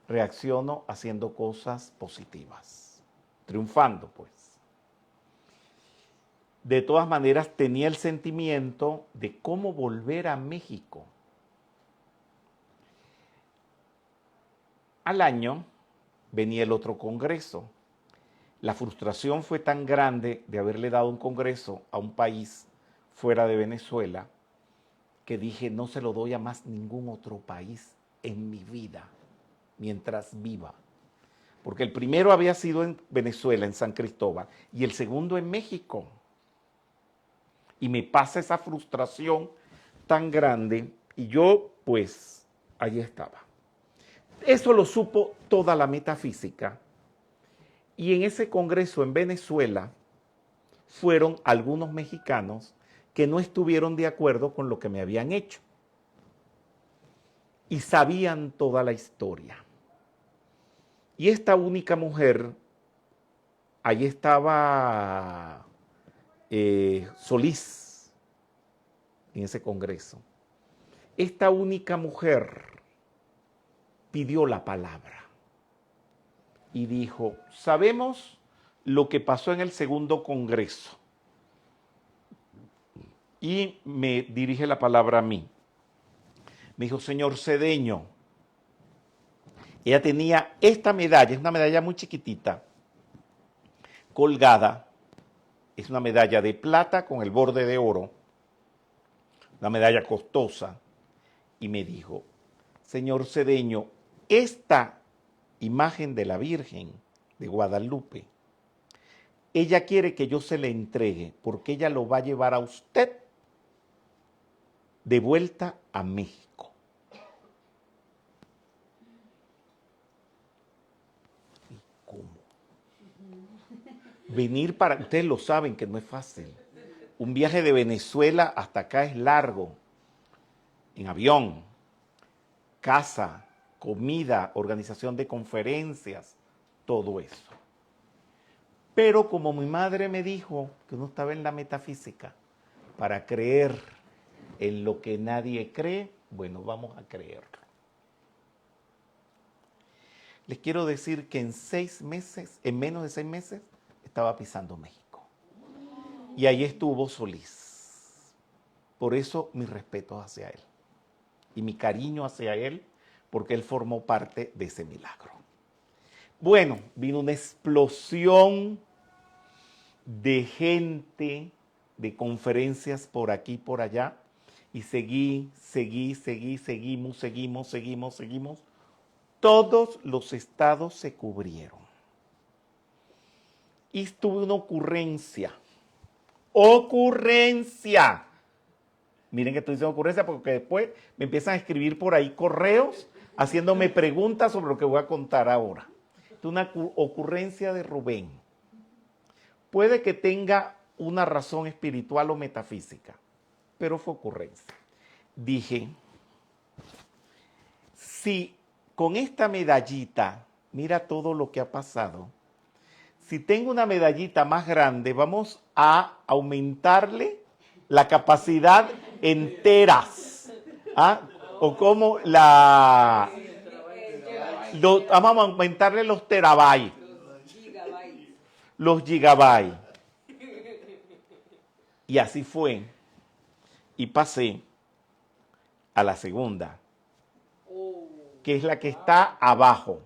reacciono haciendo cosas positivas, triunfando pues. De todas maneras, tenía el sentimiento de cómo volver a México. Al año venía el otro congreso. La frustración fue tan grande de haberle dado un congreso a un país fuera de Venezuela, que dije, no se lo doy a más ningún otro país en mi vida, mientras viva. porque el primero había sido en Venezuela, en San Cristóbal, y el segundo en México. Y me pasa esa frustración tan grande, y yo, pues, ahí estaba. Eso lo supo toda la metafísica, y en ese congreso en Venezuela fueron algunos mexicanos que no estuvieron de acuerdo con lo que me habían hecho, y sabían toda la historia. Y esta única mujer, ahí estaba Solís, en ese congreso. Esta única mujer pidió la palabra y dijo, sabemos lo que pasó en el segundo congreso. Y me dirige la palabra a mí. Me dijo, señor Cedeño, ella tenía esta medalla, es una medalla muy chiquitita, colgada, es una medalla de plata con el borde de oro, una medalla costosa, y me dijo, señor Cedeño, esta imagen de la Virgen de Guadalupe, ella quiere que yo se la entregue, porque ella lo va a llevar a usted de vuelta a México. Venir para, ustedes lo saben que no es fácil. Un viaje de Venezuela hasta acá es largo, en avión, casa, comida, organización de conferencias, todo eso. Pero como mi madre me dijo que uno estaba en la metafísica para creer en lo que nadie cree, bueno, vamos a creerlo. Les quiero decir que en 6 meses, en menos de 6 meses, estaba pisando México. Y ahí estuvo Solís. Por eso mi respeto hacia él. Y mi cariño hacia él, porque él formó parte de ese milagro. Bueno, vino una explosión de gente, de conferencias por aquí y por allá. Y seguimos. Todos los estados se cubrieron. Y tuve una ocurrencia. ¡Ocurrencia! Miren que estoy diciendo ocurrencia porque después me empiezan a escribir por ahí correos haciéndome preguntas sobre lo que voy a contar ahora. Es una ocurrencia de Rubén. Puede que tenga una razón espiritual o metafísica, pero fue ocurrencia. Dije, si con esta medallita, mira todo lo que ha pasado, si tengo una medallita más grande, vamos a aumentarle la capacidad en teras. ¿Ah? O como la... vamos a aumentarle los terabytes. Los gigabytes. Y así fue. Y pasé a la segunda, que es la que está abajo,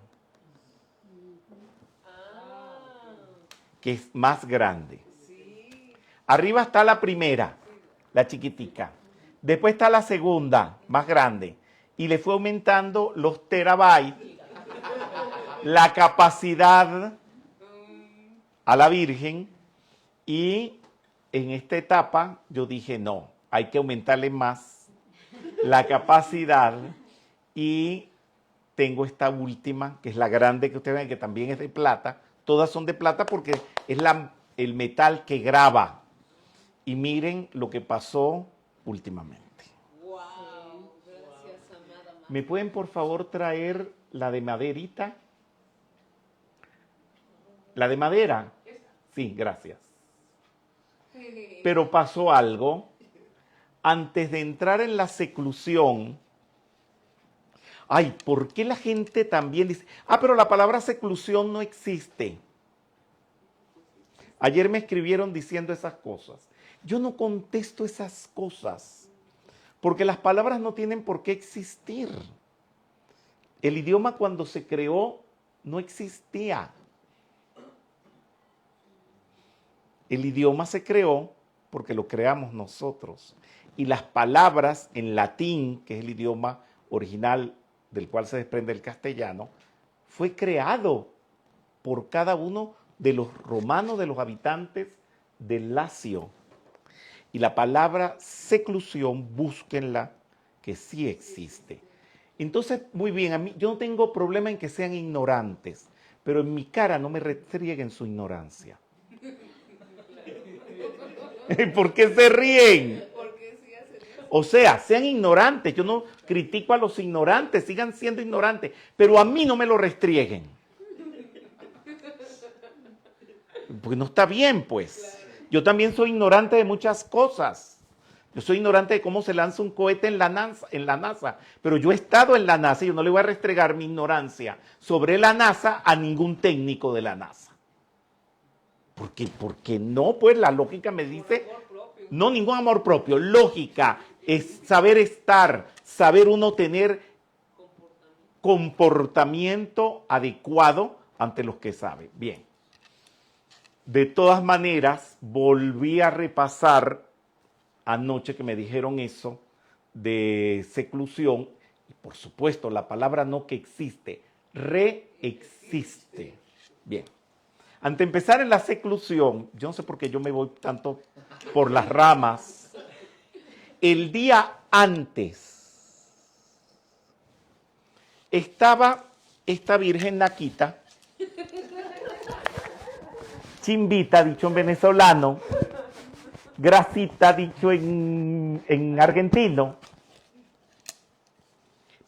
que es más grande. Arriba está la primera, la chiquitica. Después está la segunda, más grande. Y le fue aumentando los terabytes, la capacidad a la Virgen. Y en esta etapa yo dije, no, hay que aumentarle más la capacidad. Y tengo esta última, que es la grande que ustedes ven, que también es de plata. Todas son de plata porque es el metal que graba. Y miren lo que pasó últimamente.
Wow, gracias, amada madre.
¿Me pueden por favor traer la de maderita? ¿La de madera? Sí, gracias. Pero pasó algo. Antes de entrar en la seclusión, ay, ¿por qué la gente también dice, pero la palabra seclusión no existe? Ayer me escribieron diciendo esas cosas. Yo no contesto esas cosas, porque las palabras no tienen por qué existir. El idioma cuando se creó no existía. El idioma se creó porque lo creamos nosotros. Y las palabras en latín, que es el idioma original del cual se desprende el castellano, fue creado por cada uno de los romanos, de los habitantes del Lacio. Y la palabra seclusión, búsquenla, que sí existe. Entonces, muy bien, a mí, yo no tengo problema en que sean ignorantes, pero en mi cara no me restrieguen su ignorancia. ¿Por qué se ríen?
Porque sí hacen eso.
O sea, sean ignorantes. Yo no critico a los ignorantes, sigan siendo ignorantes, pero a mí no me lo restrieguen. Porque no está bien, pues. Yo también soy ignorante de muchas cosas. Yo soy ignorante de cómo se lanza un cohete en la NASA, pero yo he estado en la NASA y yo no le voy a restregar mi ignorancia sobre la NASA a ningún técnico de la NASA. Porque no, pues la lógica me dice, no ningún amor propio, lógica, es saber estar, saber uno tener comportamiento adecuado ante los que sabe. Bien. De todas maneras, volví a repasar anoche que me dijeron eso de seclusión, y por supuesto la palabra no que existe, reexiste. Bien, ante empezar en la seclusión, yo no sé por qué yo me voy tanto por las ramas, el día antes estaba esta virgen naquita, chimbita, dicho en venezolano, grasita, dicho en argentino.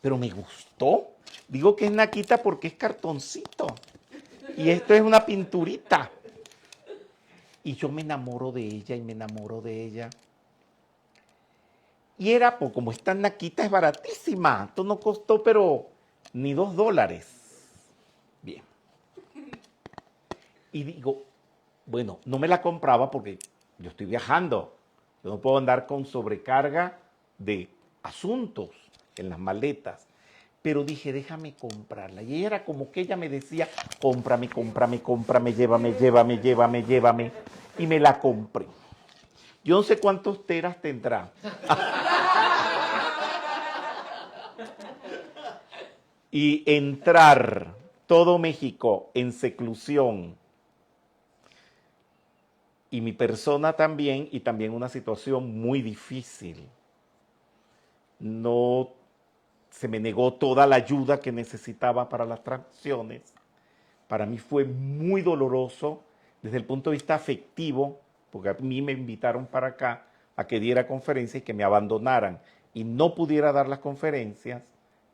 Pero me gustó. Digo que es naquita porque es cartoncito. Y esto es una pinturita. Y yo me enamoro de ella y me enamoro de ella. Y era, pues como esta naquita es baratísima. Esto no costó, pero ni $2. Bien. Y digo, bueno, no me la compraba porque yo estoy viajando. Yo no puedo andar con sobrecarga de asuntos en las maletas. Pero dije, déjame comprarla. Y ella era como que ella me decía, cómprame, cómprame, cómprame, llévame, llévame, llévame, llévame. Y me la compré. Yo no sé cuántos teras tendrá. Y entrar todo México en seclusión, y mi persona también, y también una situación muy difícil. No se me negó toda la ayuda que necesitaba para las transacciones. Para mí fue muy doloroso desde el punto de vista afectivo, porque a mí me invitaron para acá a que diera conferencias y que me abandonaran y no pudiera dar las conferencias,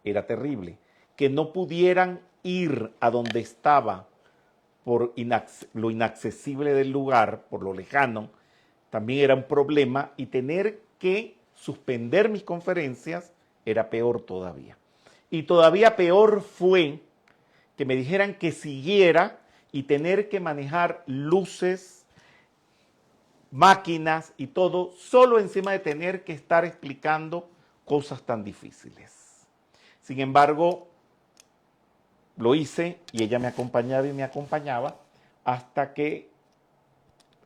era terrible. Que no pudieran ir a donde estaba por lo inaccesible del lugar, por lo lejano, también era un problema, y tener que suspender mis conferencias era peor todavía. Y todavía peor fue que me dijeran que siguiera y tener que manejar luces, máquinas y todo, solo encima de tener que estar explicando cosas tan difíciles. Sin embargo, lo hice y ella me acompañaba y me acompañaba hasta que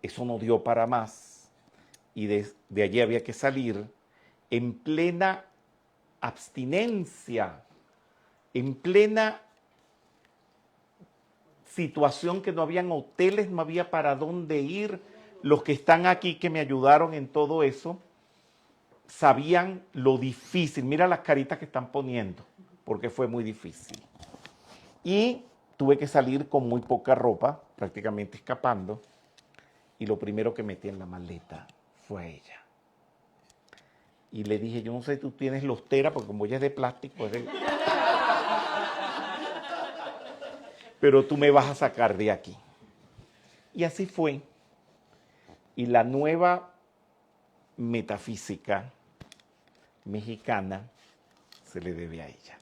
eso no dio para más y de allí había que salir en plena abstinencia, en plena situación que no habían hoteles, no había para dónde ir. Los que están aquí que me ayudaron en todo eso sabían lo difícil. Mira las caritas que están poniendo, porque fue muy difícil. Y tuve que salir con muy poca ropa, prácticamente escapando, y lo primero que metí en la maleta fue a ella. Y le dije, yo no sé si tú tienes los teras, porque como ella es de plástico, pero tú me vas a sacar de aquí. Y así fue. Y la nueva metafísica mexicana se le debe a ella.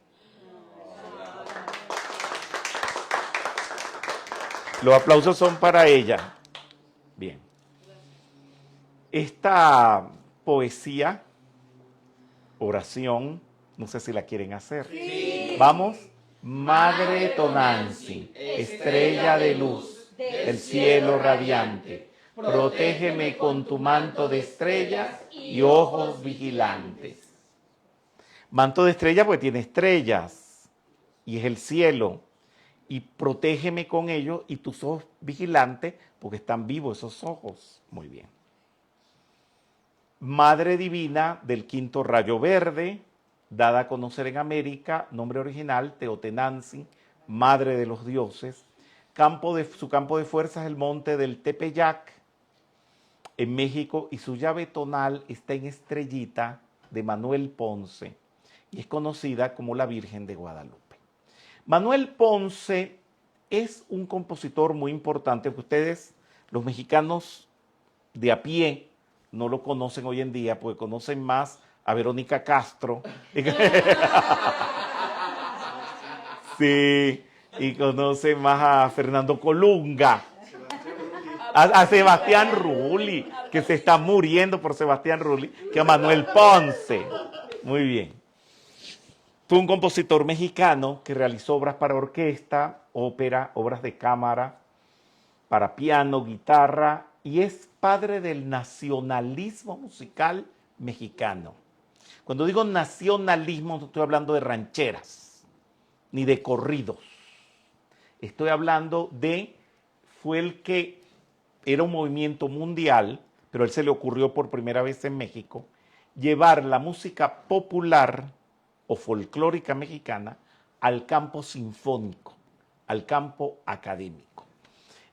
Los aplausos son para ella. Bien. Esta poesía, oración, no sé si la quieren hacer.
Sí.
Vamos. Madre Tonanzi, estrella de luz del cielo radiante, protégeme con tu manto de estrellas y ojos vigilantes. Manto de estrellas porque tiene estrellas y es el cielo. y protégeme con ellos y tus ojos vigilantes, porque están vivos esos ojos. Muy bien. Madre Divina del quinto rayo verde, dada a conocer en América, nombre original, Teotenantzin, Madre de los Dioses. Su campo de fuerza es el monte del Tepeyac, en México, y su llave tonal está en Estrellita, de Manuel Ponce, y es conocida como la Virgen de Guadalupe. Manuel Ponce es un compositor muy importante, porque ustedes, los mexicanos de a pie, no lo conocen hoy en día, porque conocen más a Verónica Castro. Sí, y conocen más a Fernando Colunga, a Sebastián Rulli, que se está muriendo por Sebastián Rulli, que a Manuel Ponce. Muy bien. Fue un compositor mexicano que realizó obras para orquesta, ópera, obras de cámara, para piano, guitarra, y es padre del nacionalismo musical mexicano. Cuando digo nacionalismo, no estoy hablando de rancheras, ni de corridos. Estoy hablando fue el que era un movimiento mundial, pero a él se le ocurrió por primera vez en México, llevar la música popular o folclórica mexicana al campo sinfónico, al campo académico.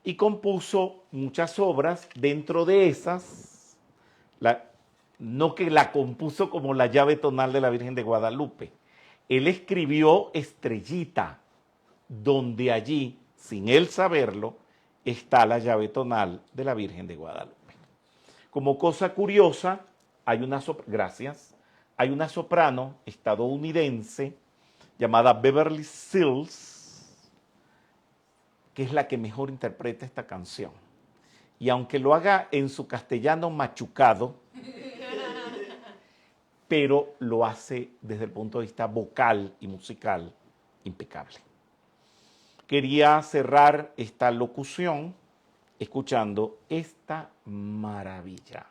Y compuso muchas obras, dentro de esas, no que la compuso como la llave tonal de la Virgen de Guadalupe. Él escribió Estrellita, donde allí, sin él saberlo, está la llave tonal de la Virgen de Guadalupe. Como cosa curiosa, hay una soprano estadounidense llamada Beverly Sills, que es la que mejor interpreta esta canción. Y aunque lo haga en su castellano machucado, pero lo hace desde el punto de vista vocal y musical impecable. Quería cerrar esta locución escuchando esta maravilla.